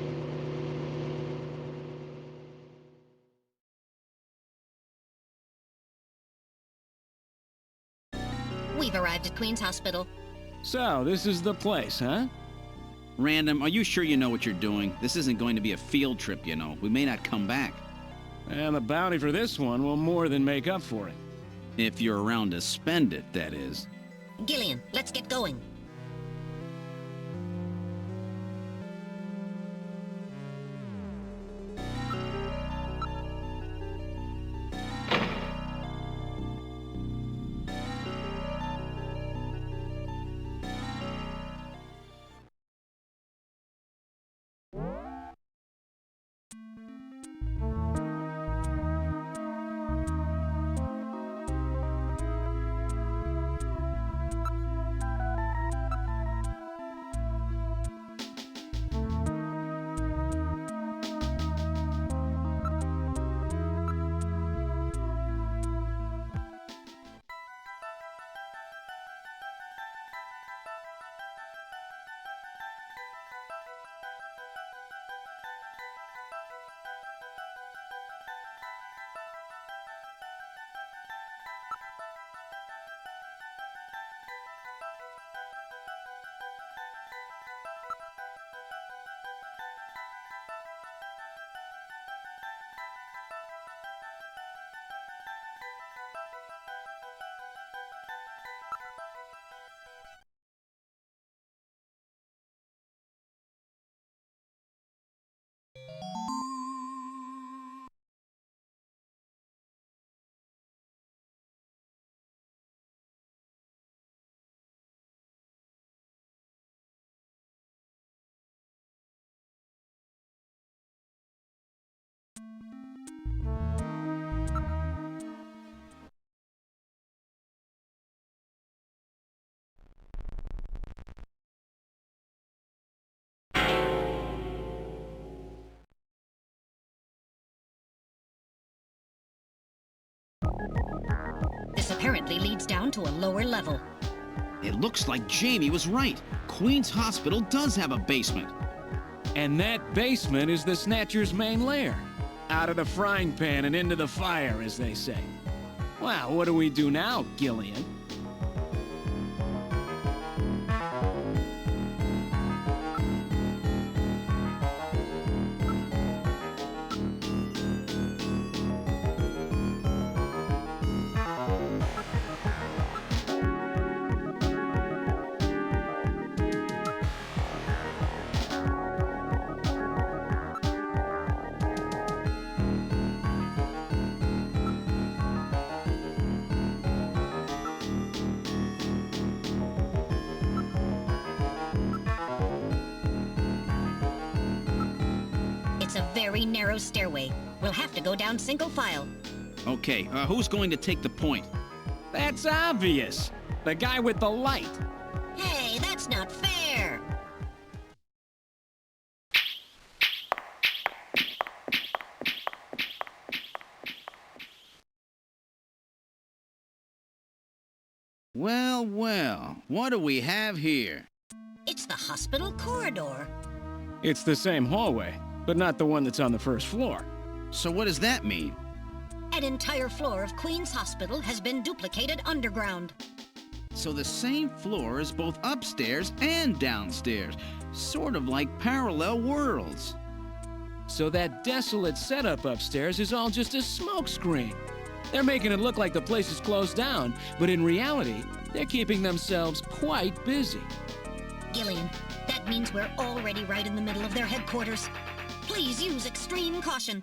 We've arrived at Queen's Hospital. So, this is the place, huh? Random, are you sure you know what you're doing? This isn't going to be a field trip, you know. We may not come back. And the bounty for this one will more than make up for it. If you're around to spend it, that is. Gillian, let's get going. This apparently leads down to a lower level. It looks like Jamie was right. Queen's Hospital does have a basement. And that basement is the Snatcher's main lair. Out of the frying pan and into the fire, as they say. Well, what do we do now, Gillian? It's a very narrow stairway. We'll have to go down single file. Okay, who's going to take the point? That's obvious. The guy with the light. Hey, that's not fair! Well, well, what do we have here? It's the hospital corridor. It's the same hallway, but not the one that's on the first floor. So what does that mean? An entire floor of Queen's Hospital has been duplicated underground. So the same floor is both upstairs and downstairs, sort of like parallel worlds. So that desolate setup upstairs is all just a smokescreen. They're making it look like the place is closed down, but in reality, they're keeping themselves quite busy. Gillian, that means we're already right in the middle of their headquarters. Please use extreme caution.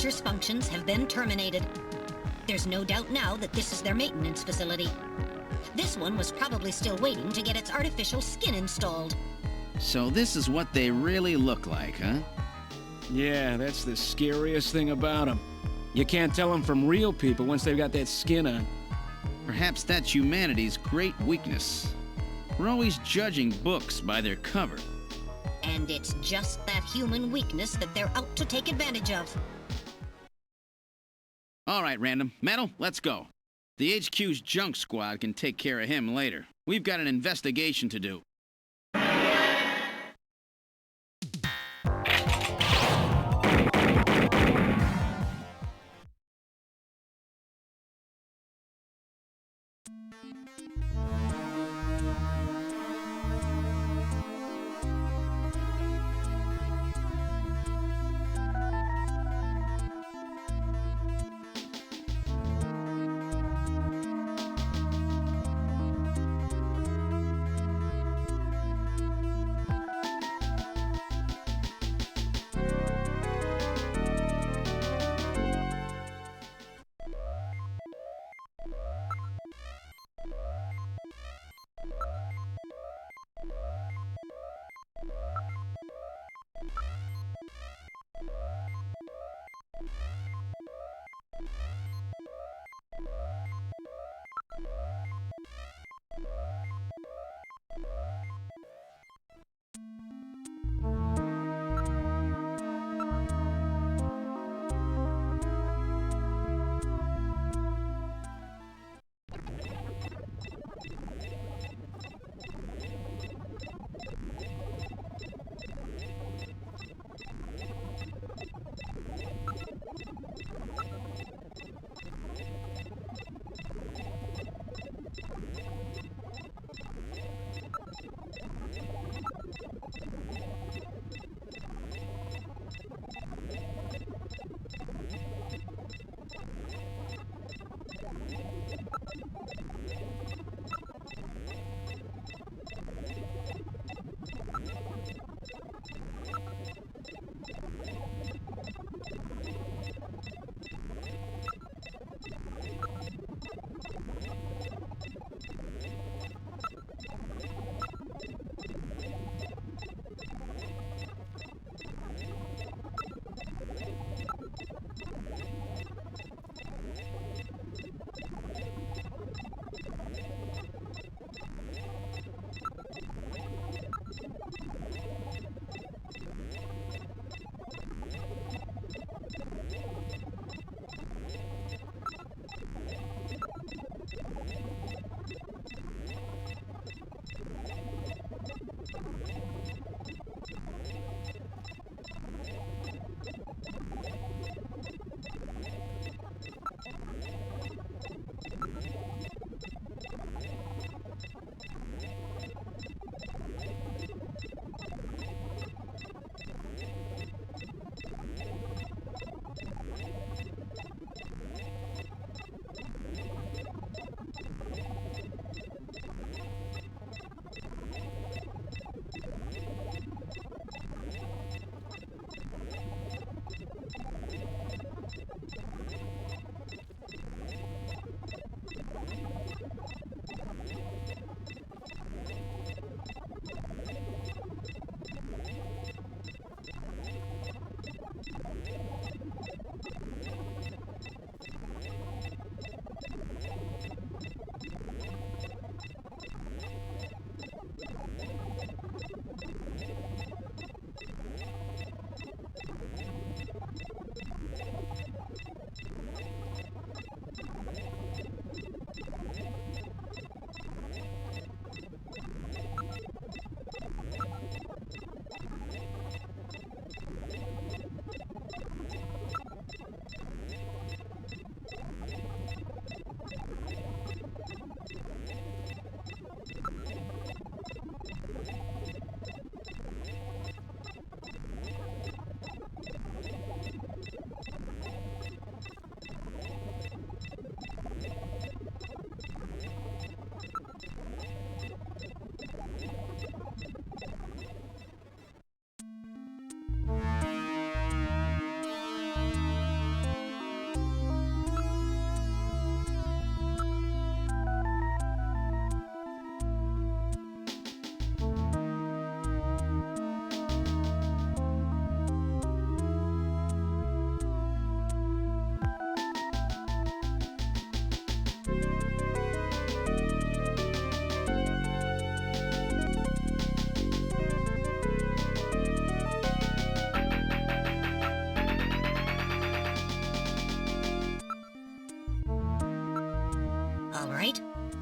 Snatcher's functions have been terminated. There's no doubt now that this is their maintenance facility. This one was probably still waiting to get its artificial skin installed. So this is what they really look like, huh? Yeah, that's the scariest thing about them. You can't tell them from real people once they've got that skin on. Perhaps that's humanity's great weakness. We're always judging books by their cover. And it's just that human weakness that they're out to take advantage of. All right, Random. Metal, let's go. The HQ's junk squad can take care of him later. We've got an investigation to do.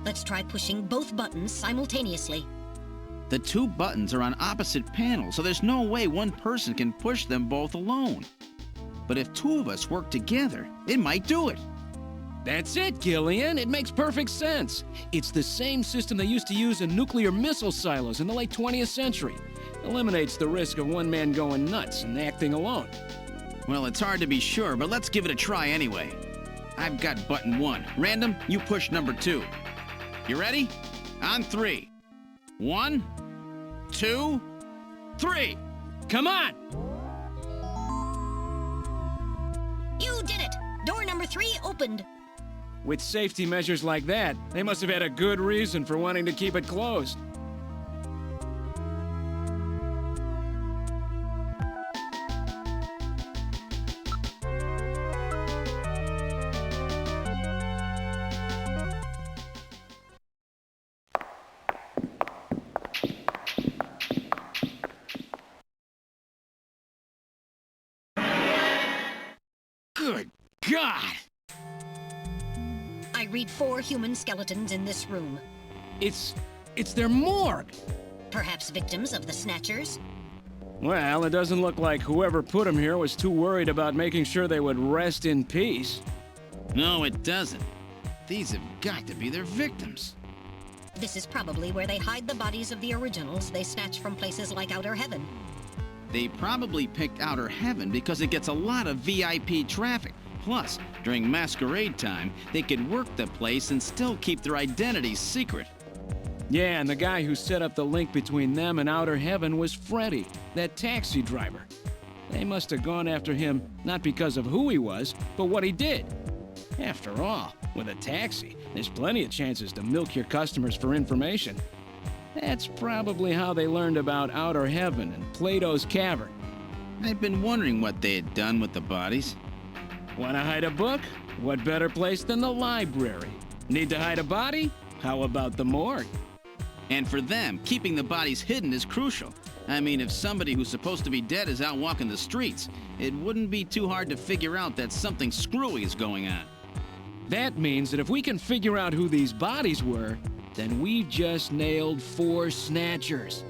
Let's try pushing both buttons simultaneously. The two buttons are on opposite panels, so there's no way one person can push them both alone. But if two of us work together, it might do it. That's it, Gillian. It makes perfect sense. It's the same system they used to use in nuclear missile silos in the late 20th century. Eliminates the risk of one man going nuts and acting alone. Well, it's hard to be sure, but let's give it a try anyway. I've got button 1. Random, you push number 2. You ready? On 3. 1, 2, 3. Come on! You did it! Door number 3 opened. With safety measures like that, they must have had a good reason for wanting to keep it closed. Good God! I read 4 human skeletons in this room. It's their morgue. Perhaps victims of the Snatchers? Well, it doesn't look like whoever put them here was too worried about making sure they would rest in peace. No, it doesn't. These have got to be their victims. This is probably where they hide the bodies of the originals they snatch from places like Outer Heaven. They probably picked Outer Heaven because it gets a lot of VIP traffic. Plus, during masquerade time, they could work the place and still keep their identities secret. Yeah, and the guy who set up the link between them and Outer Heaven was Freddy, that taxi driver. They must have gone after him not because of who he was, but what he did. After all, with a taxi, there's plenty of chances to milk your customers for information. That's probably how they learned about Outer Heaven and Plato's Cavern. I've been wondering what they had done with the bodies. Want to hide a book? What better place than the library? Need to hide a body? How about the morgue? And for them, keeping the bodies hidden is crucial. I mean, if somebody who's supposed to be dead is out walking the streets, it wouldn't be too hard to figure out that something screwy is going on. That means that if we can figure out who these bodies were, then we've just nailed 4 Snatchers.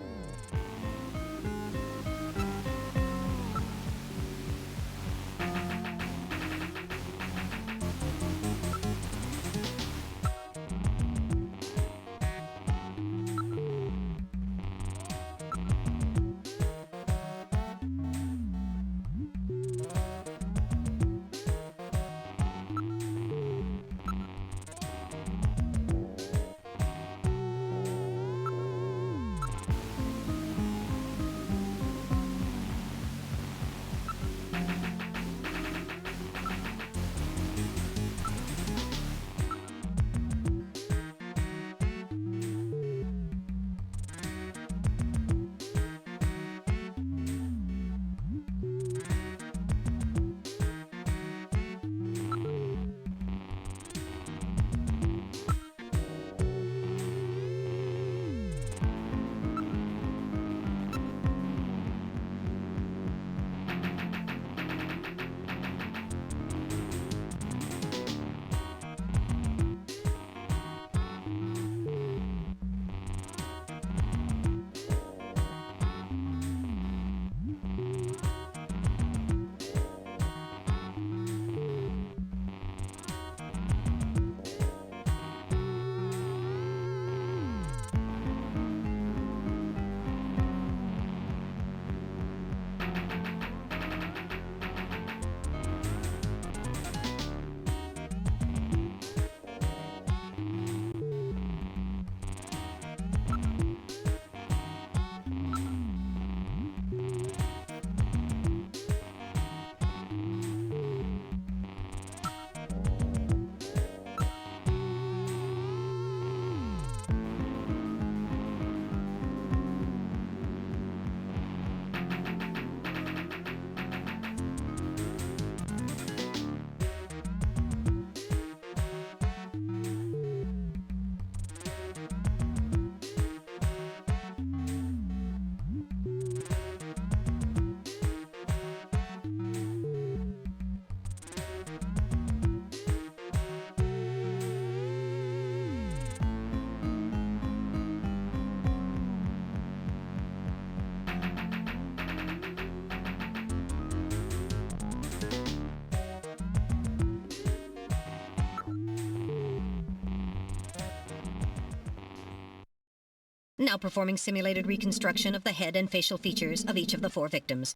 Now performing simulated reconstruction of the head and facial features of each of the 4 victims.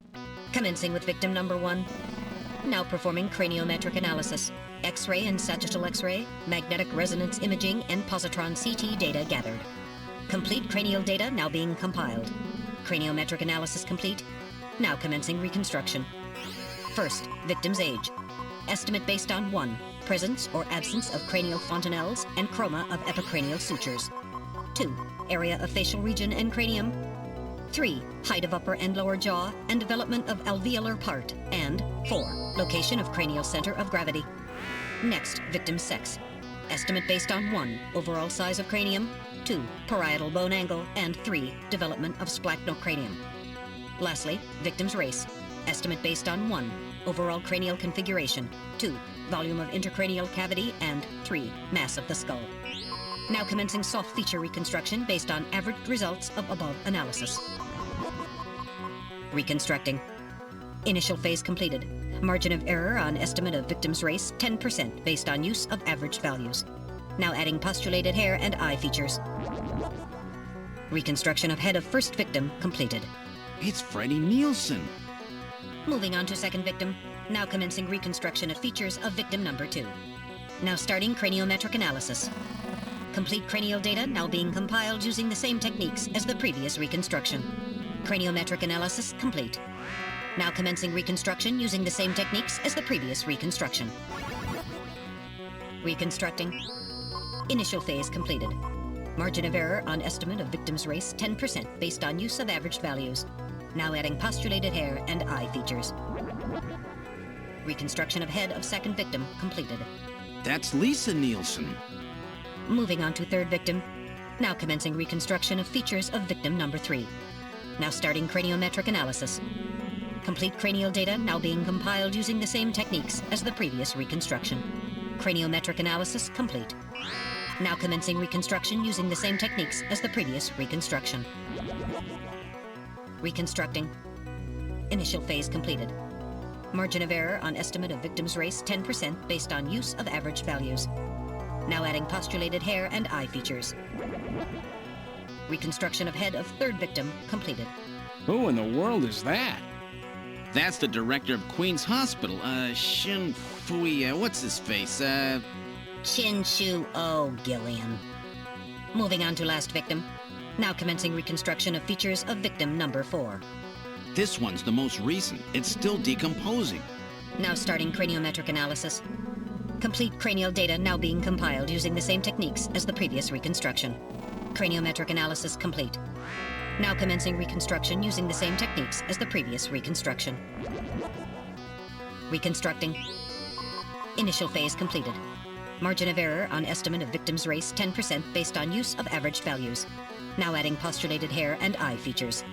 Commencing with victim number 1. Now performing craniometric analysis. X-ray and sagittal X-ray, magnetic resonance imaging, and positron CT data gathered. Complete cranial data now being compiled. Craniometric analysis complete. Now commencing reconstruction. First, victim's age. Estimate based on 1. Presence or absence of cranial fontanelles and chroma of epicranial sutures. 2. Area of facial region and cranium. 3. Height of upper and lower jaw and development of alveolar part. And 4. Location of cranial center of gravity. Next, victim's sex. Estimate based on 1. Overall size of cranium. 2. Parietal bone angle. And 3. Development of splachnocranium. Lastly, victim's race. Estimate based on 1. Overall cranial configuration. 2. Volume of intracranial cavity. And 3. Mass of the skull. Now commencing soft feature reconstruction based on averaged results of above analysis. Reconstructing. Initial phase completed. Margin of error on estimate of victim's race 10% based on use of averaged values. Now adding postulated hair and eye features. Reconstruction of head of first victim completed. It's Freddie Nielsen. Moving on to second victim. Now commencing reconstruction of features of victim number 2. Now starting craniometric analysis. Complete cranial data now being compiled using the same techniques as the previous reconstruction. Craniometric analysis complete. Now commencing reconstruction using the same techniques as the previous reconstruction. Reconstructing. Initial phase completed. Margin of error on estimate of victim's race 10% based on use of averaged values. Now adding postulated hair and eye features. Reconstruction of head of second victim completed. That's Lisa Nielsen. Moving on to third victim. Now commencing reconstruction of features of victim number 3. Now starting craniometric analysis. Complete cranial data now being compiled using the same techniques as the previous reconstruction. Craniometric analysis complete. Now commencing reconstruction using the same techniques as the previous reconstruction. Reconstructing. Initial phase completed. Margin of error on estimate of victim's race 10% based on use of averaged values. Now adding postulated hair and eye features. Reconstruction of head of third victim completed. Who in the world is that? That's the director of Queen's Hospital, Shin Fui, what's his face, Chin Shu O Gillian. Moving on to last victim. Now commencing reconstruction of features of victim number 4. This one's the most recent. It's still decomposing. Now starting craniometric analysis. Complete cranial data now being compiled using the same techniques as the previous reconstruction. Craniometric analysis complete. Now commencing reconstruction using the same techniques as the previous reconstruction. Reconstructing. Initial phase completed. Margin of error on estimate of victim's race 10% based on use of averaged values. Now adding postulated hair and eye features.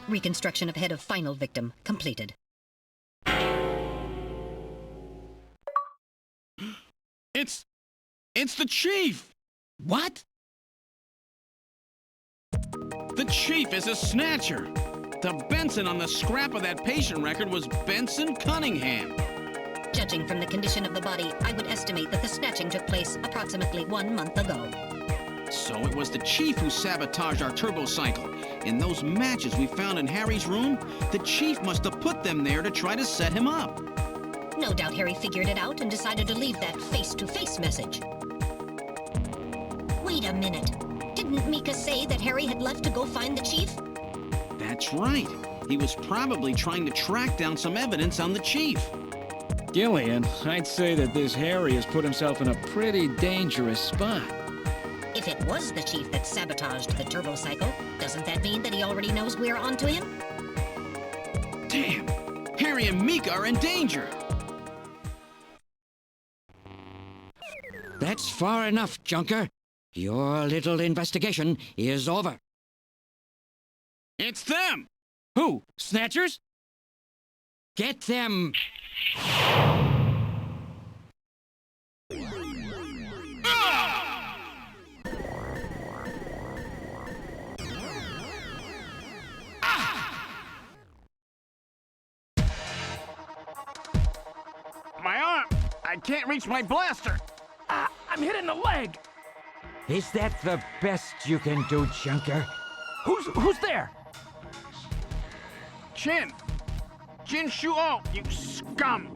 Reconstruction of head of final victim completed. It's the chief! What? The chief is a snatcher. The Benson on the scrap of that patient record was Benson Cunningham. Judging from the condition of the body, I would estimate that the snatching took place approximately 1 month ago. So it was the chief who sabotaged our turbocycle. In those matches we found in Harry's room, the chief must have put them there to try to set him up. No doubt Harry figured it out and decided to leave that face-to-face message. Wait a minute. Didn't Mika say that Harry had left to go find the chief? That's right. He was probably trying to track down some evidence on the chief. Gillian, I'd say that this Harry has put himself in a pretty dangerous spot. If it was the chief that sabotaged the turbocycle, doesn't that mean that he already knows we're onto him? Damn! Harry and Mika are in danger! That's far enough, Junker. Your little investigation is over. It's them! Who? Snatchers? Get them! My arm! I can't reach my blaster! I'm hit in the leg! Is that the best you can do, Junker? Who's there? Jin Shuo, you scum!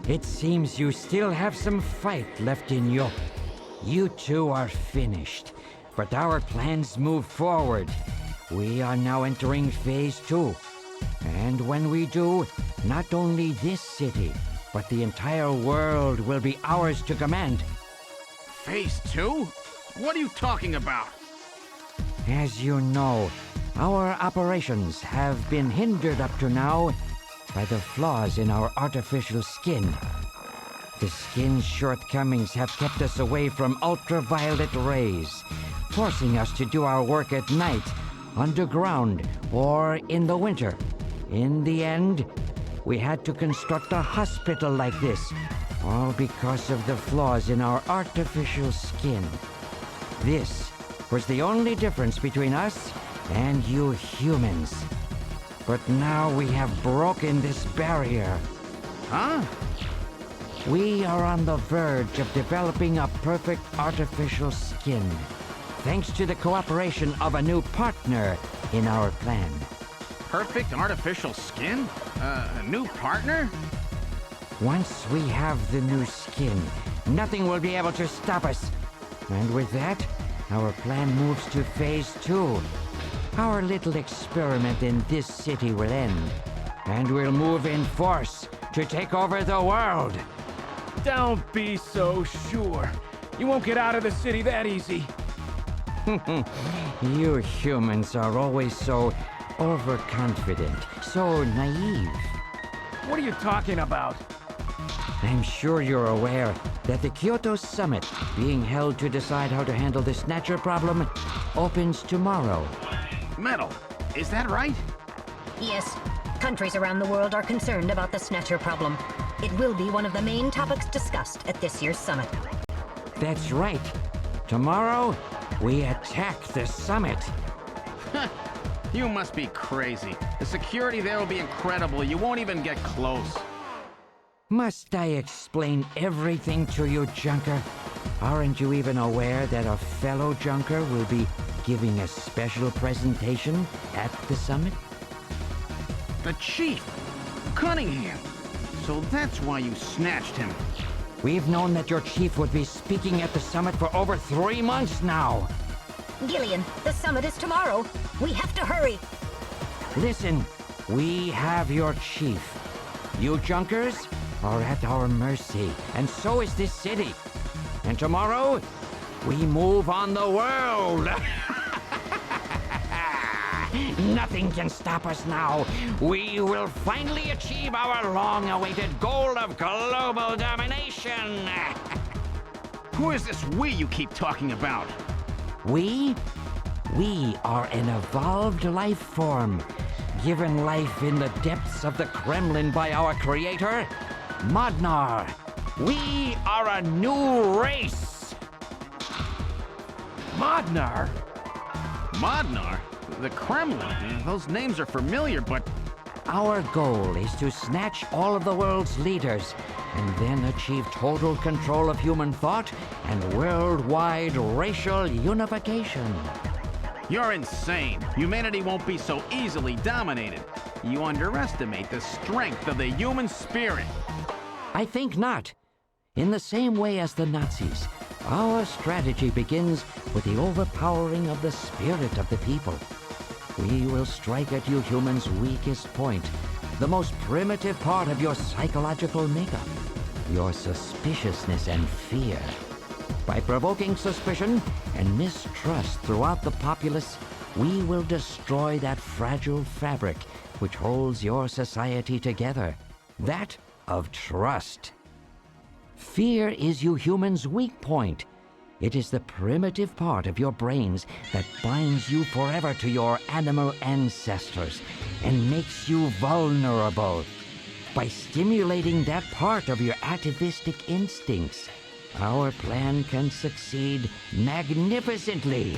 It seems you still have some fight left in you. You two are finished, but our plans move forward. We are now entering Phase 2. And when we do, not only this city, but the entire world will be ours to command. Phase 2? What are you talking about? As you know, our operations have been hindered up to now by the flaws in our artificial skin. The skin's shortcomings have kept us away from ultraviolet rays, forcing us to do our work at night, underground, or in the winter. In the end, we had to construct a hospital like this, all because of the flaws in our artificial skin. This was the only difference between us and you humans. But now we have broken this barrier. Huh? We are on the verge of developing a perfect artificial skin, thanks to the cooperation of a new partner in our plan. Perfect artificial skin? A new partner? Once we have the new skin, nothing will be able to stop us. And with that, our plan moves to Phase 2. Our little experiment in this city will end, and we'll move in force to take over the world. Don't be so sure. You won't get out of the city that easy. You humans are always so overconfident, so naive. What are you talking about? I'm sure you're aware that the Kyoto Summit, being held to decide how to handle the Snatcher problem, opens tomorrow. Metal, is that right? Yes. Countries around the world are concerned about the Snatcher problem. It will be one of the main topics discussed at this year's summit. That's right. Tomorrow, we attack the summit. You must be crazy. The security there will be incredible. You won't even get close. Must I explain everything to you, Junker? Aren't you even aware that a fellow Junker will be giving a special presentation at the summit? The Chief! Cunningham! So that's why you snatched him. We've known that your chief would be speaking at the summit for over 3 months now. Gillian, the summit is tomorrow. We have to hurry. Listen, we have your chief. You Junkers are at our mercy, and so is this city. And tomorrow, we move on the world. Nothing can stop us now. We will finally achieve our long-awaited goal of global domination. Who is this we you keep talking about? We are an evolved life form, given life in the depths of the Kremlin by our creator, Modnar. We are a new race. Modnar? Modnar? The Kremlin? Those names are familiar, but... Our goal is to snatch all of the world's leaders and then achieve total control of human thought and worldwide racial unification. You're insane. Humanity won't be so easily dominated. You underestimate the strength of the human spirit. I think not. In the same way as the Nazis, our strategy begins with the overpowering of the spirit of the people. We will strike at you humans' weakest point, the most primitive part of your psychological makeup, your suspiciousness and fear. By provoking suspicion and mistrust throughout the populace, we will destroy that fragile fabric which holds your society together, that of trust. Fear is you humans' weak point. It is the primitive part of your brains that binds you forever to your animal ancestors and makes you vulnerable. By stimulating that part of your atavistic instincts, our plan can succeed magnificently.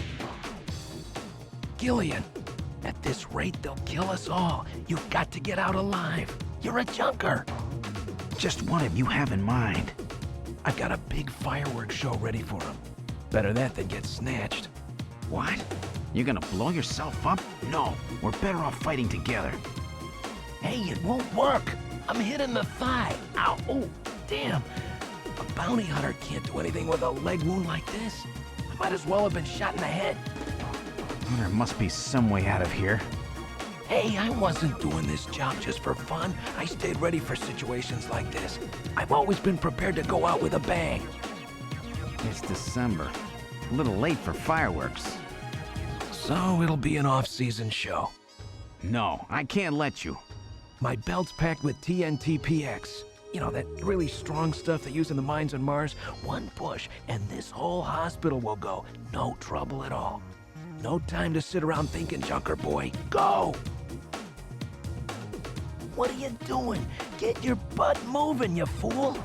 Gillian, at this rate, they'll kill us all. You've got to get out alive. You're a junker. Just what have you have in mind? I've got a big fireworks show ready for them. Better that than get snatched. What? You're gonna blow yourself up? No, we're better off fighting together. Hey, it won't work. I'm hit in the thigh. Ow, oh, damn. A bounty hunter can't do anything with a leg wound like this. I might as well have been shot in the head. Well, there must be some way out of here. Hey, I wasn't doing this job just for fun. I stayed ready for situations like this. I've always been prepared to go out with a bang. It's December. A little late for fireworks. So it'll be an off-season show. No, I can't let you. My belt's packed with TNT PX. You know, that really strong stuff they use in the mines on Mars. One push, and this whole hospital will go. No trouble at all. No time to sit around thinking, Junker boy. Go! What are you doing? Get your butt moving, you fool!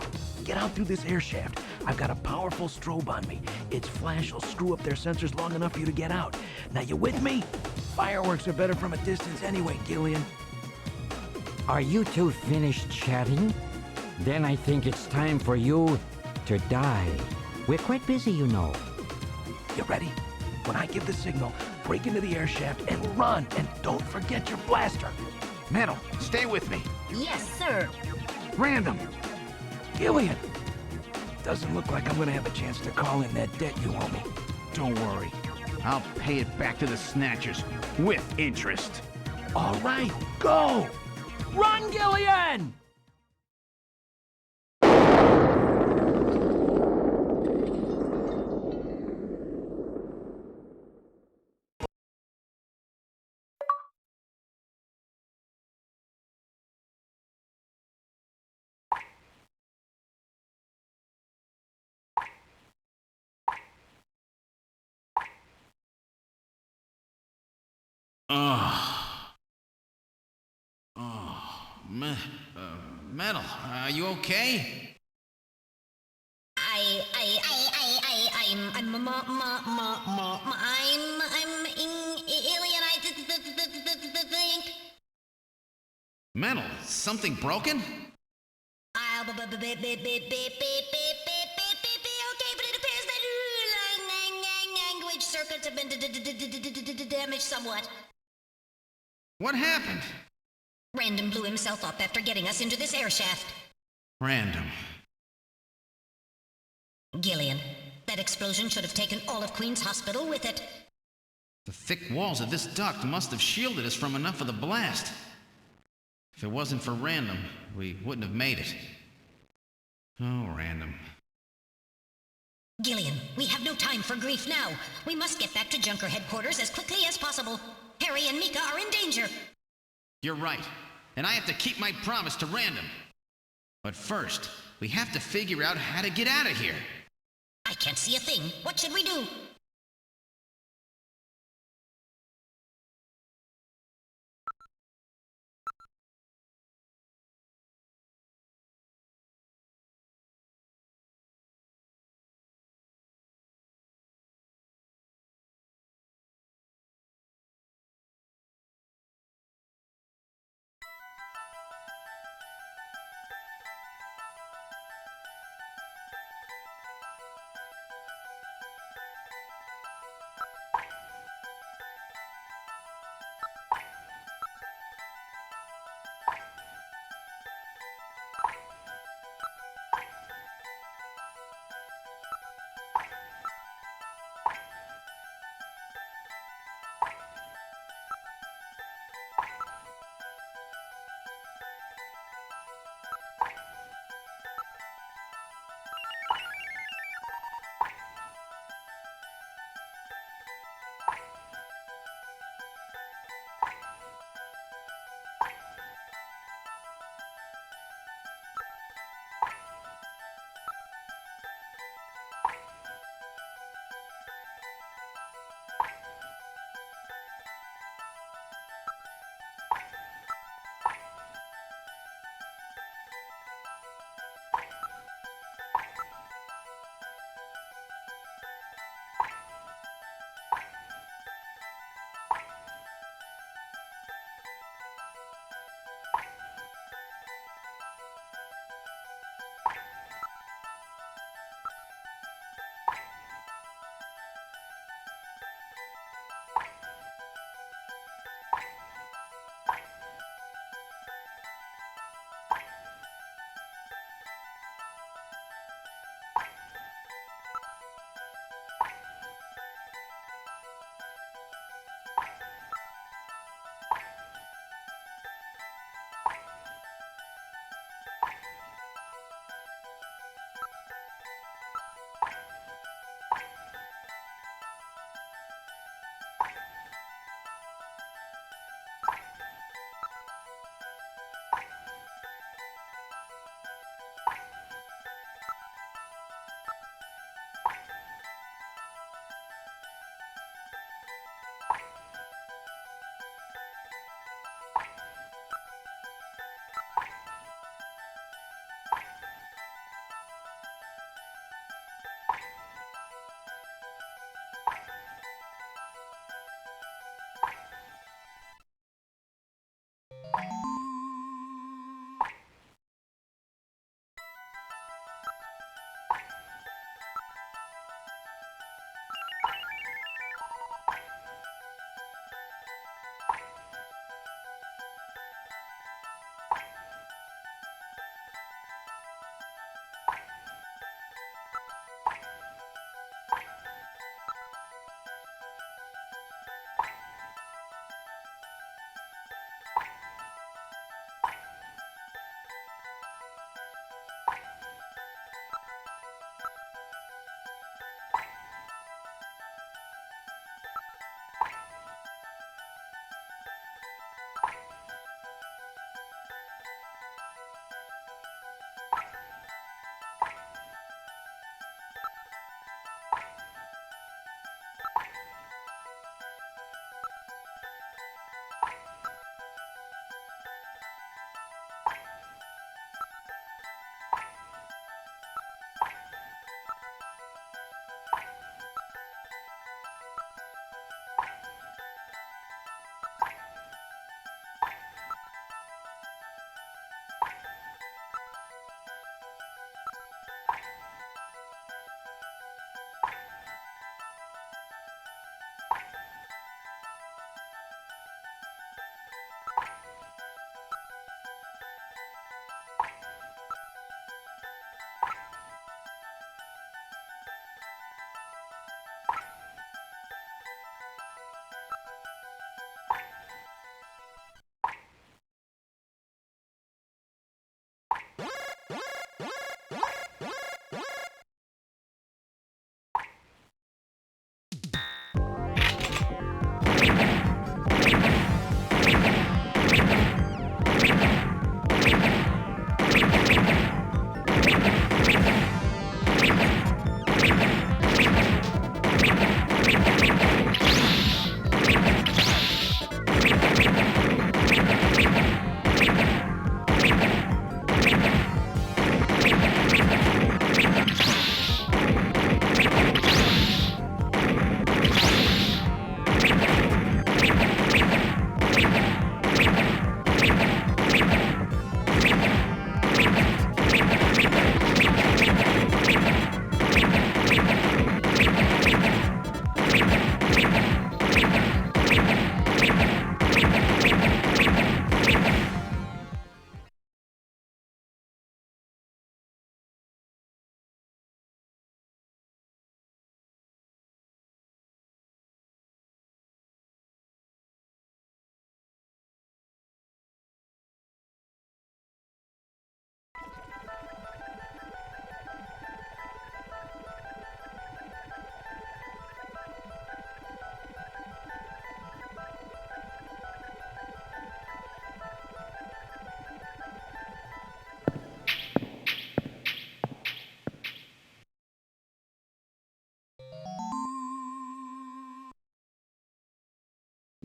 Get out through this air shaft. I've got a powerful strobe on me. Its flash will screw up their sensors long enough for you to get out. Now, you with me? Fireworks are better from a distance anyway, Gillian. Are you two finished chatting? Then I think it's time for you to die. We're quite busy, you know. You ready? When I give the signal, break into the air shaft and run, and don't forget your blaster. Metal, stay with me. Yes, sir. Random. Gillian! Doesn't look like I'm gonna have a chance to call in that debt you owe me. Don't worry. I'll pay it back to the Snatchers with interest. All right, go! Run, Gillian! Metal, are you okay? Alien, I think. Metal, something broken? Okay, but it appears that language circuits have been damaged somewhat. What happened? Random blew himself up after getting us into this air shaft. Random. Gillian, that explosion should have taken all of Queen's Hospital with it. The thick walls of this duct must have shielded us from enough of the blast. If it wasn't for Random, we wouldn't have made it. Oh, Random. Gillian, we have no time for grief now. We must get back to Junker headquarters as quickly as possible. Harry and Mika are in danger. You're right, and I have to keep my promise to Random. But first, we have to figure out how to get out of here. I can't see a thing. What should we do?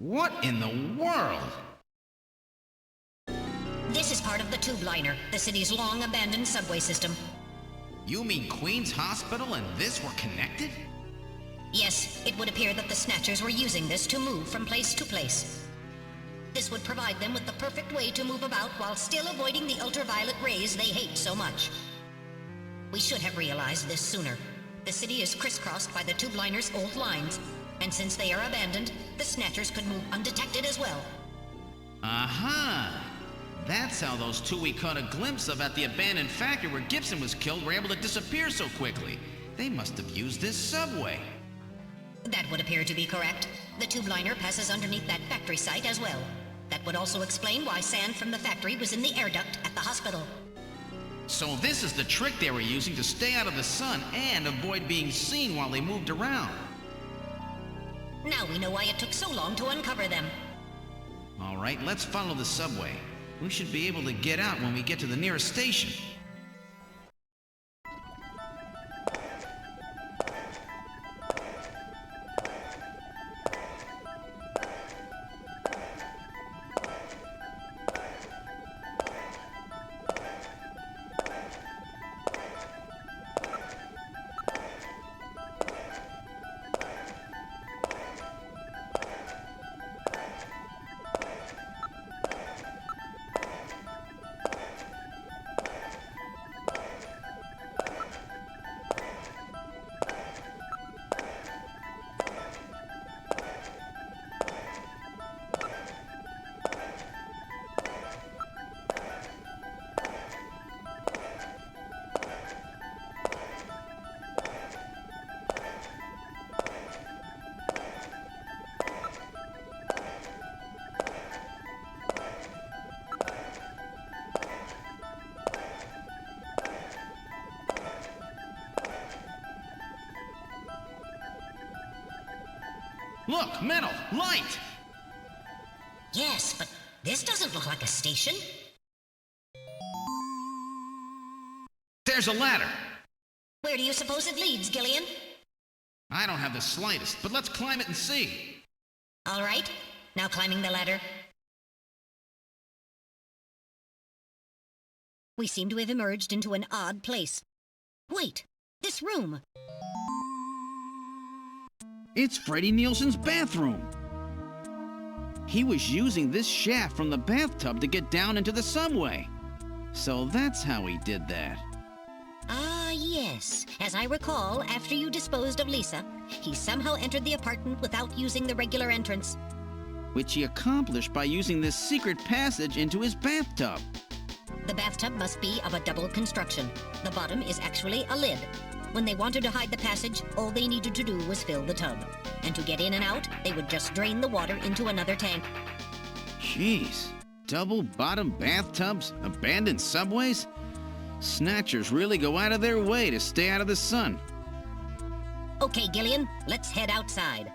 What in the world? This is part of the tube liner, the city's long-abandoned subway system. You mean Queen's Hospital and this were connected? Yes, it would appear that the Snatchers were using this to move from place to place. This would provide them with the perfect way to move about while still avoiding the ultraviolet rays they hate so much. We should have realized this sooner. The city is crisscrossed by the tube liner's old lines, and since they are abandoned, the Snatchers could move undetected as well. Aha! That's how those two we caught a glimpse of at the abandoned factory where Gibson was killed were able to disappear so quickly. They must have used this subway. That would appear to be correct. The tube liner passes underneath that factory site as well. That would also explain why sand from the factory was in the air duct at the hospital. So this is the trick they were using to stay out of the sun and avoid being seen while they moved around. Now we know why it took so long to uncover them. All right, let's follow the subway. We should be able to get out when we get to the nearest station. Look, metal, light! Yes, but this doesn't look like a station. There's a ladder! Where do you suppose it leads, Gillian? I don't have the slightest, but let's climb it and see. All right, now climbing the ladder. We seem to have emerged into an odd place. Wait, this room! It's Freddie Nielsen's bathroom. He was using this shaft from the bathtub to get down into the subway. So that's how he did that. Ah, yes. As I recall, after you disposed of Lisa, he somehow entered the apartment without using the regular entrance. Which he accomplished by using this secret passage into his bathtub. The bathtub must be of a double construction. The bottom is actually a lid. When they wanted to hide the passage, all they needed to do was fill the tub. And to get in and out, they would just drain the water into another tank. Jeez. Double-bottom bathtubs? Abandoned subways? Snatchers really go out of their way to stay out of the sun. Okay, Gillian, let's head outside.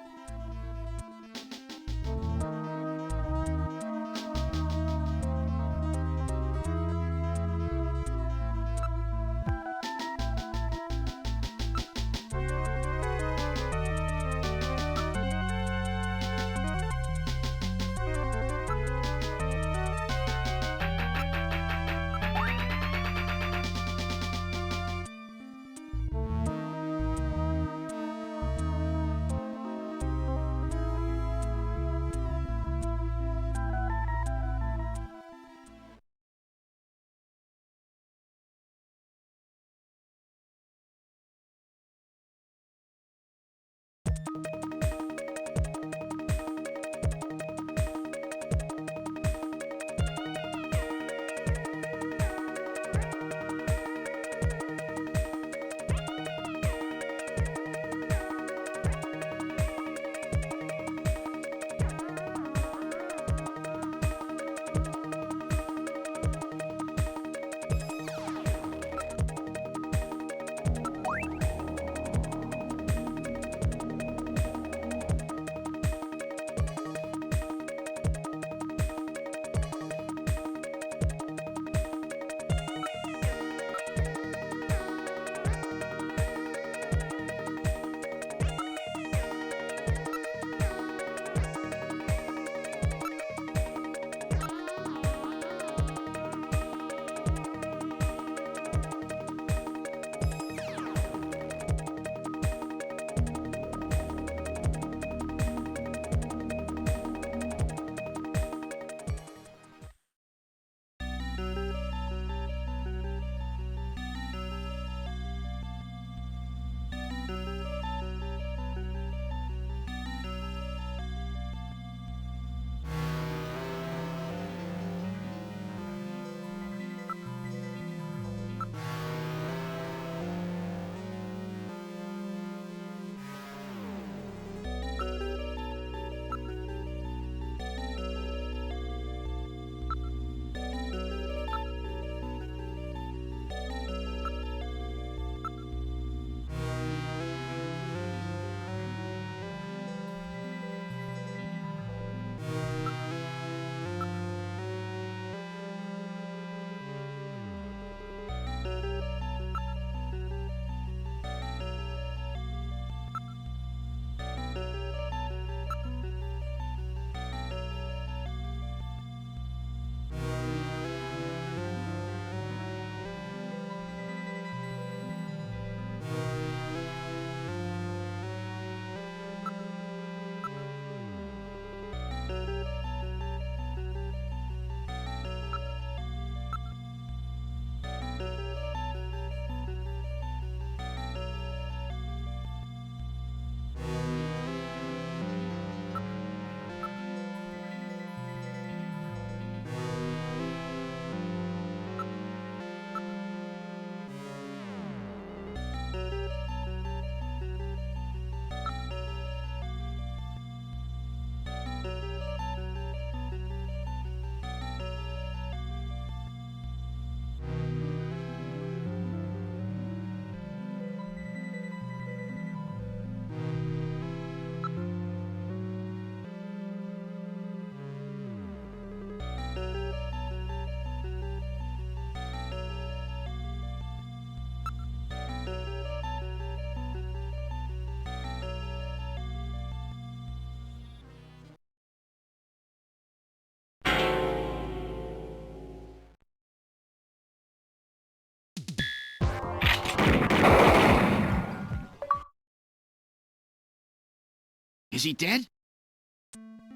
Is he dead?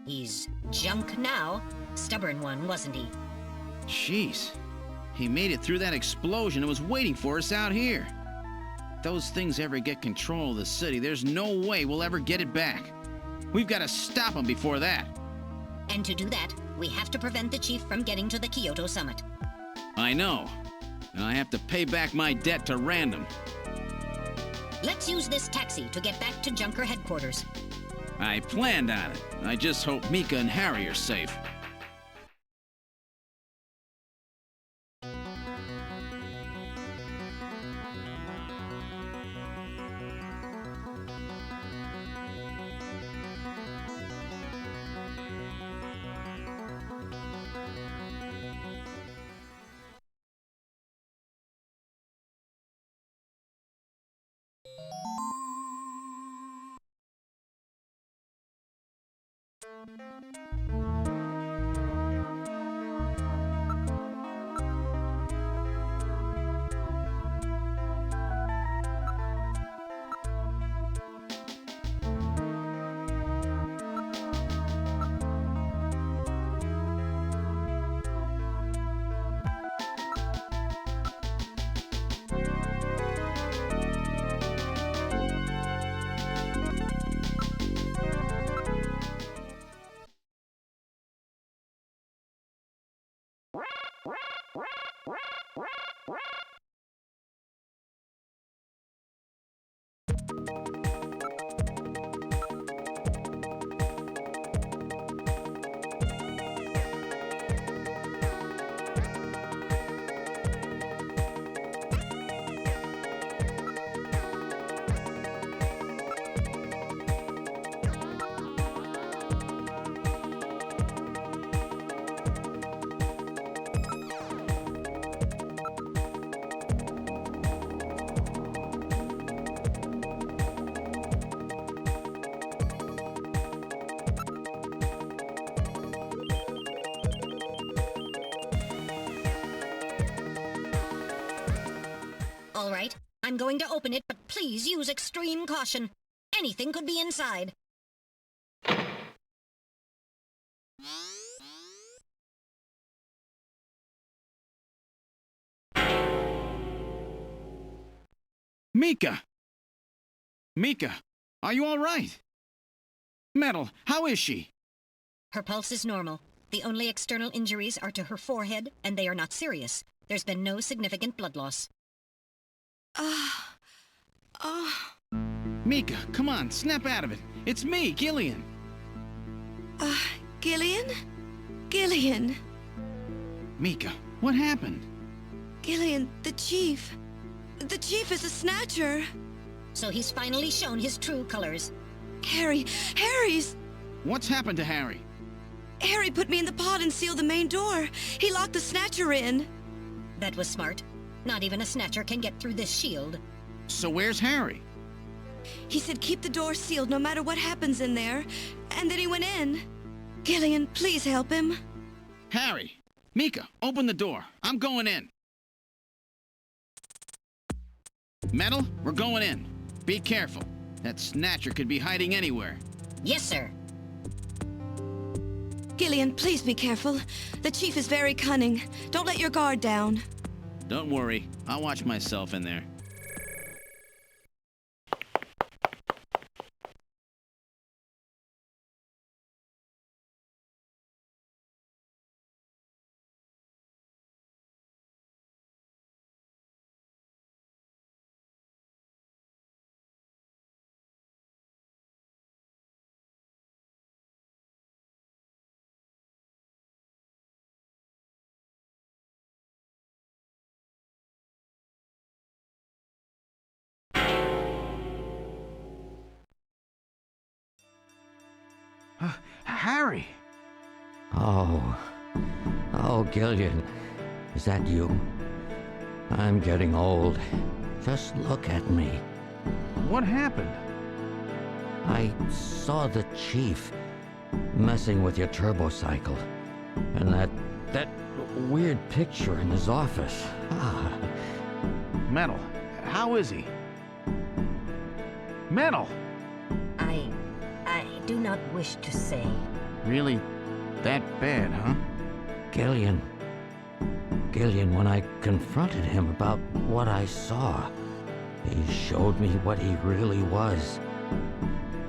He's junk now. Stubborn one, wasn't he? Jeez. He made it through that explosion and was waiting for us out here. If those things ever get control of the city, there's no way we'll ever get it back. We've got to stop them before that. And to do that, we have to prevent the chief from getting to the Kyoto summit. I know. And I have to pay back my debt to Random. Let's use this taxi to get back to Junker headquarters. I planned on it. I just hope Mika and Harry are safe. All right, I'm going to open it, but please use extreme caution. Anything could be inside. Mika! Mika, are you all right? Metal, how is she? Her pulse is normal. The only external injuries are to her forehead, and they are not serious. There's been no significant blood loss. Mika, come on, snap out of it. It's me, Gillian. Gillian? Gillian. Mika, what happened? Gillian, the chief. The chief is a Snatcher. So he's finally shown his true colors. Harry's... What's happened to Harry? Harry put me in the pod and sealed the main door. He locked the Snatcher in. That was smart. Not even a Snatcher can get through this shield. So where's Harry? He said keep the door sealed no matter what happens in there. And then he went in. Gillian, please help him. Harry! Mika, open the door. I'm going in. Metal, we're going in. Be careful. That Snatcher could be hiding anywhere. Yes, sir. Gillian, please be careful. The chief is very cunning. Don't let your guard down. Don't worry. I'll watch myself in there. Harry! Oh, Gillian, is that you? I'm getting old. Just look at me. What happened? I saw the chief messing with your turbocycle, and that weird picture in his office. Metal, how is he? Metal! I do not wish to say. Really that bad, huh? Gillian, when I confronted him about what I saw, he showed me what he really was.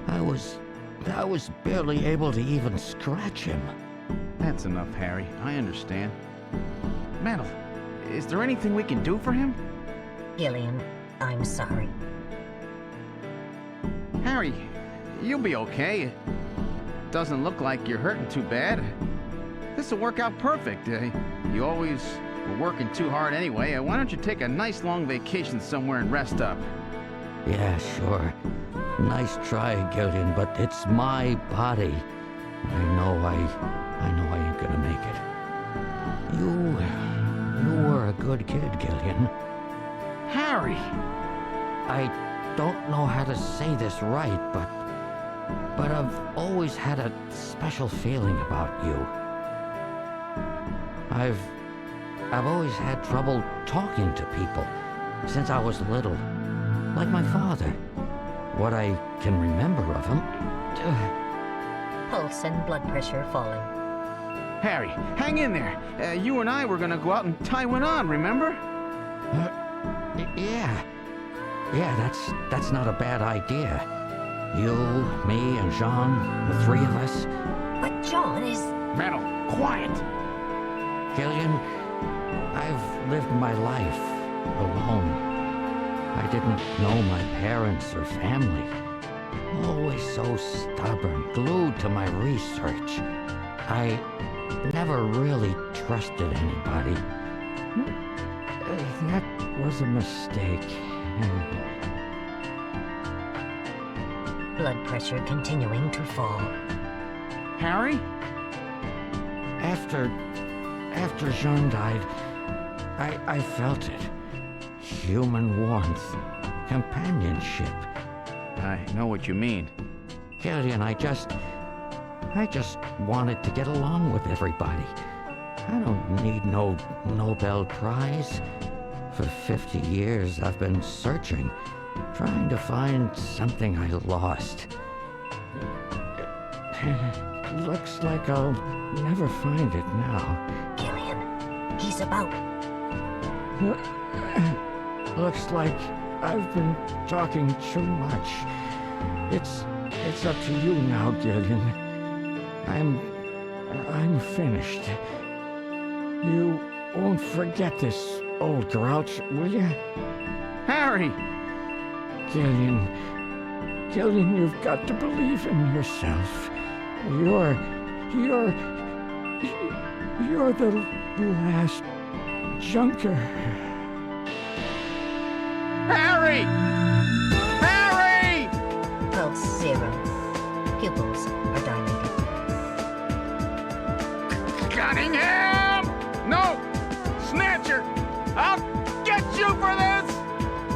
I was barely able to even scratch him. That's enough, Harry. I understand. Metal, is there anything we can do for him? Gillian, I'm sorry. Harry, you'll be okay. Doesn't look like you're hurting too bad. This'll work out perfect. You always were working too hard anyway. Why don't you take a nice long vacation somewhere and rest up? Yeah, sure. Nice try, Gillian, but it's my body. I know I ain't gonna make it. You were a good kid, Gillian. Harry! I don't know how to say this right, but I've always had a special feeling about you. I've always had trouble talking to people since I was little, like my father. What I can remember of him. Pulse and blood pressure falling. Harry, hang in there. You and I were gonna go out and tie one on, remember? Yeah, that's not a bad idea. You, me, and Jean, the three of us. But John is... Metal, quiet! Gillian, I've lived my life alone. I didn't know my parents or family. Always so stubborn, glued to my research. I never really trusted anybody. That was a mistake. Blood pressure continuing to fall. Harry? After Jean died, I felt it. Human warmth, companionship. I know what you mean. Gillian, I just wanted to get along with everybody. I don't need no Nobel Prize. For 50 years, I've been searching, trying to find something I lost. Looks like I'll never find it now. Gillian, he's about... Looks like I've been talking too much. It's up to you now, Gillian. I'm finished. You won't forget this, old grouch, will you? Harry! Gillian, you've got to believe in yourself. You're the last junker. Harry! Harry! Pulse 0. Pupils are dilated. Cunningham! No! Snatcher! I'll get you for this!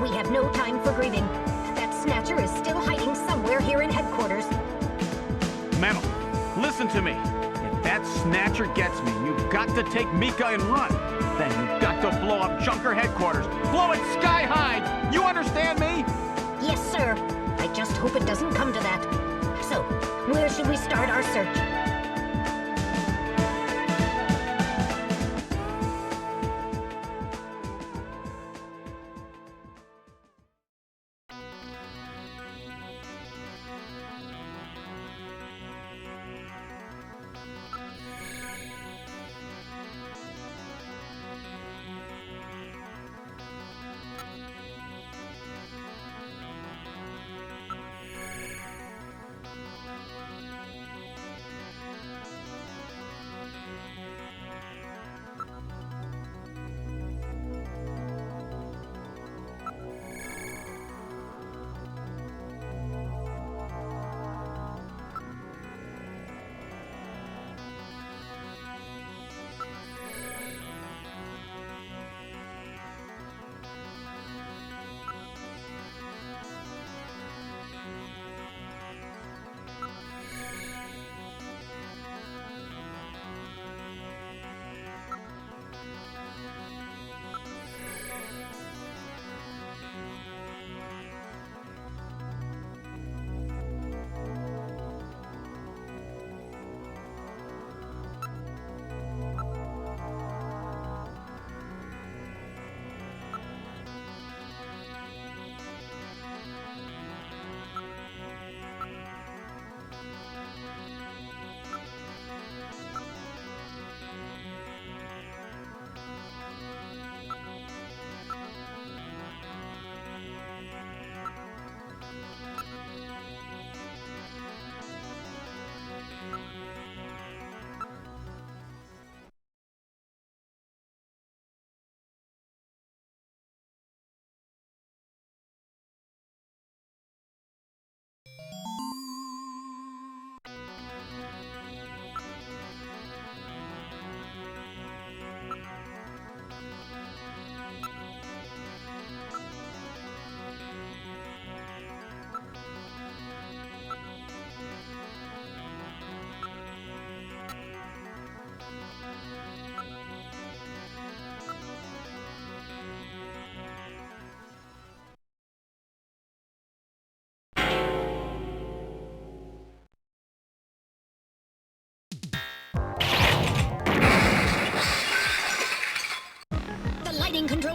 We have no time for grieving. That Snatcher is still hiding somewhere here in headquarters. Metal, listen to me. If that Snatcher gets me, you've got to take Mika and run. Then you've got to blow up Junker headquarters. Blow it sky high! You understand me? Yes, sir. I just hope it doesn't come to that. So, where should we start our search?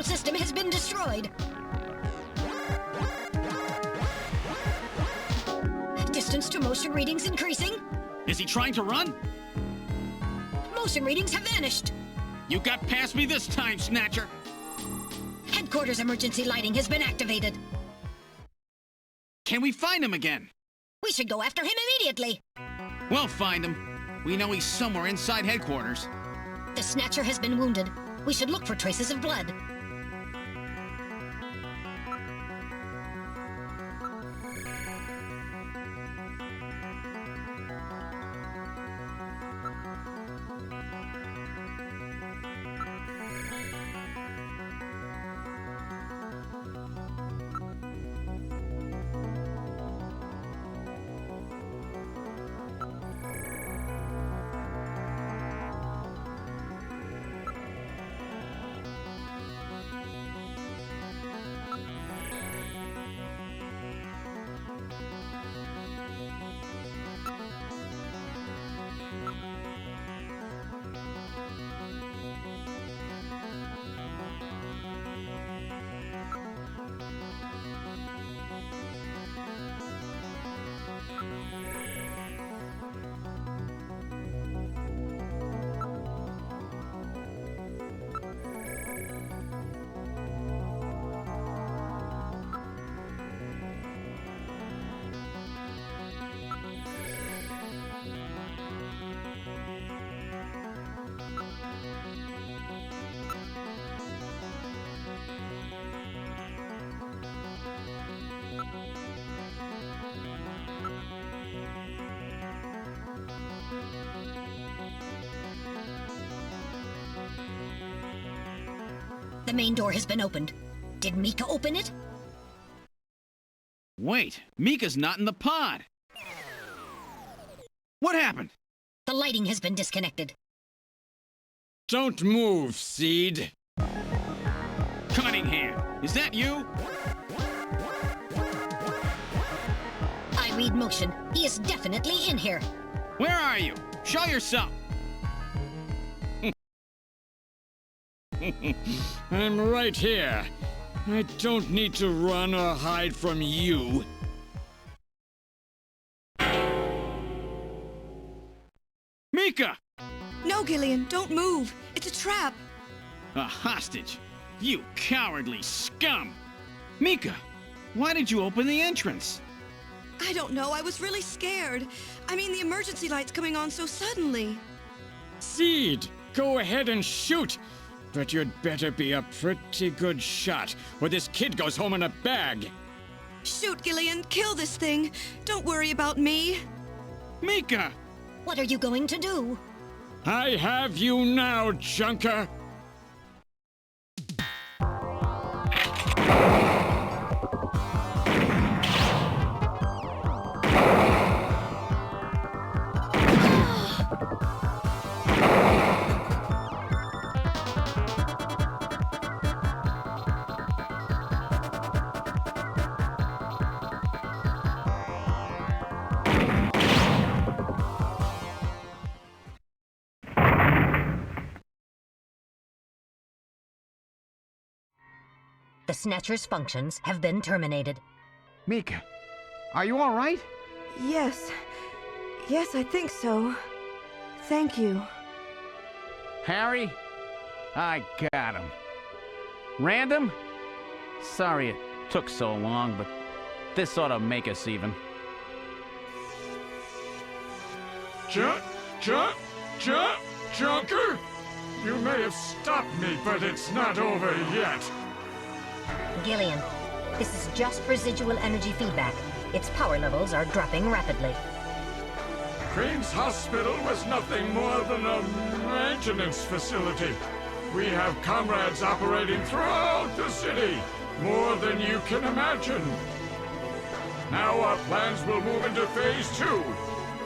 system has been destroyed. Distance to motion readings increasing. Is he trying to run? Motion readings have vanished. You got past me this time, Snatcher. Headquarters emergency lighting has been activated. Can we find him again? We should go after him immediately. We'll find him. We know he's somewhere inside headquarters. The Snatcher has been wounded. We should look for traces of blood. The main door has been opened. Did Mika open it? Wait, Mika's not in the pod. What happened? The lighting has been disconnected. Don't move, Seed. Cunningham, is that you? I read motion. He is definitely in here. Where are you? Show yourself. I'm right here. I don't need to run or hide from you. Mika! No, Gillian, don't move. It's a trap. A hostage? You cowardly scum! Mika, why did you open the entrance? I don't know. I was really scared. I mean, the emergency light's coming on so suddenly. Seed, go ahead and shoot. But you'd better be a pretty good shot, or this kid goes home in a bag. Shoot, Gillian. Kill this thing. Don't worry about me. Mika! What are you going to do? I have you now, Junker. The Snatcher's functions have been terminated. Mika, are you all right? Yes. Yes, I think so. Thank you. Harry? I got him. Random? Sorry it took so long, but this ought to make us even. Junker? You may have stopped me, but it's not over yet. Gillian, this is just residual energy feedback. Its power levels are dropping rapidly. Crane's hospital was nothing more than a maintenance facility. We have comrades operating throughout the city, more than you can imagine. Now our plans will move into Phase 2.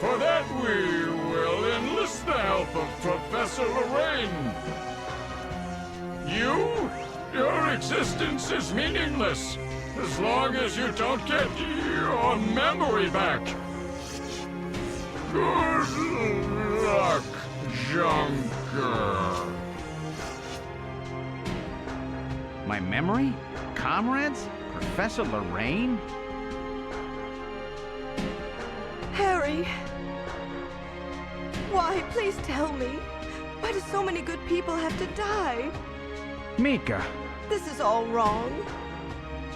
For that, we will enlist the help of Professor Lorraine. Your existence is meaningless, as long as you don't get your memory back. Good luck, Junker. My memory? Comrades? Professor Lorraine? Harry! Why? Please tell me. Why do so many good people have to die? Mika! This is all wrong.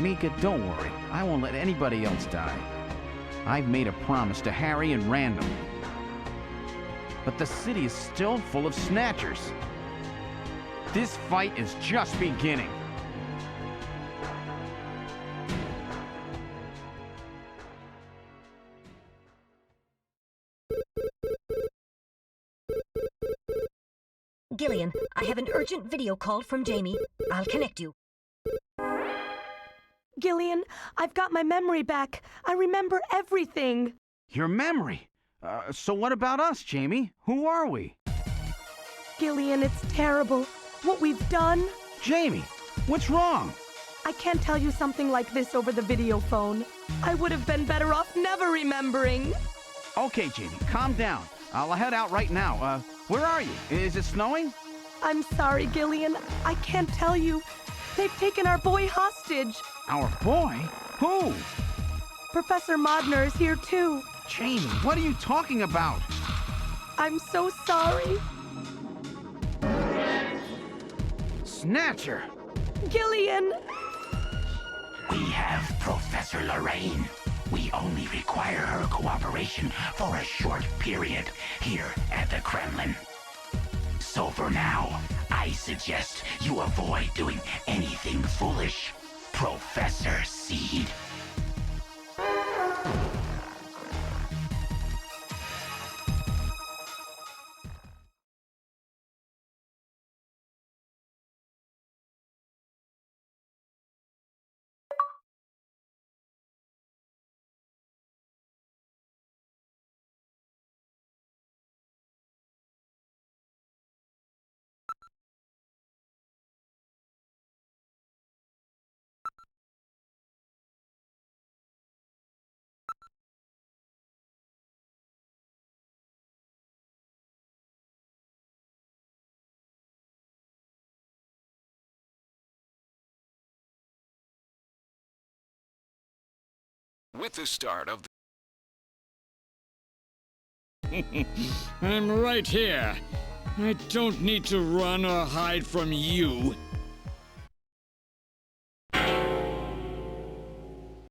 Mika, don't worry. I won't let anybody else die. I've made a promise to Harry and Randall. But the city is still full of Snatchers. This fight is just beginning. Gillian, I have an urgent video call from Jamie. I'll connect you. Gillian, I've got my memory back. I remember everything. Your memory? So what about us, Jamie? Who are we? Gillian, it's terrible. What we've done. Jamie, what's wrong? I can't tell you something like this over the video phone. I would have been better off never remembering. Okay, Jamie, calm down. I'll head out right now. Where are you? Is it snowing? I'm sorry, Gillian. I can't tell you. They've taken our boy hostage. Our boy? Who? Professor Modner is here too. Jamie, what are you talking about? I'm so sorry. Snatcher! Gillian! We have Professor Lorraine. We only require her cooperation for a short period here at the Kremlin. So for now, I suggest you avoid doing anything foolish, Professor Seed. With the start of I'm right here. I don't need to run or hide from you.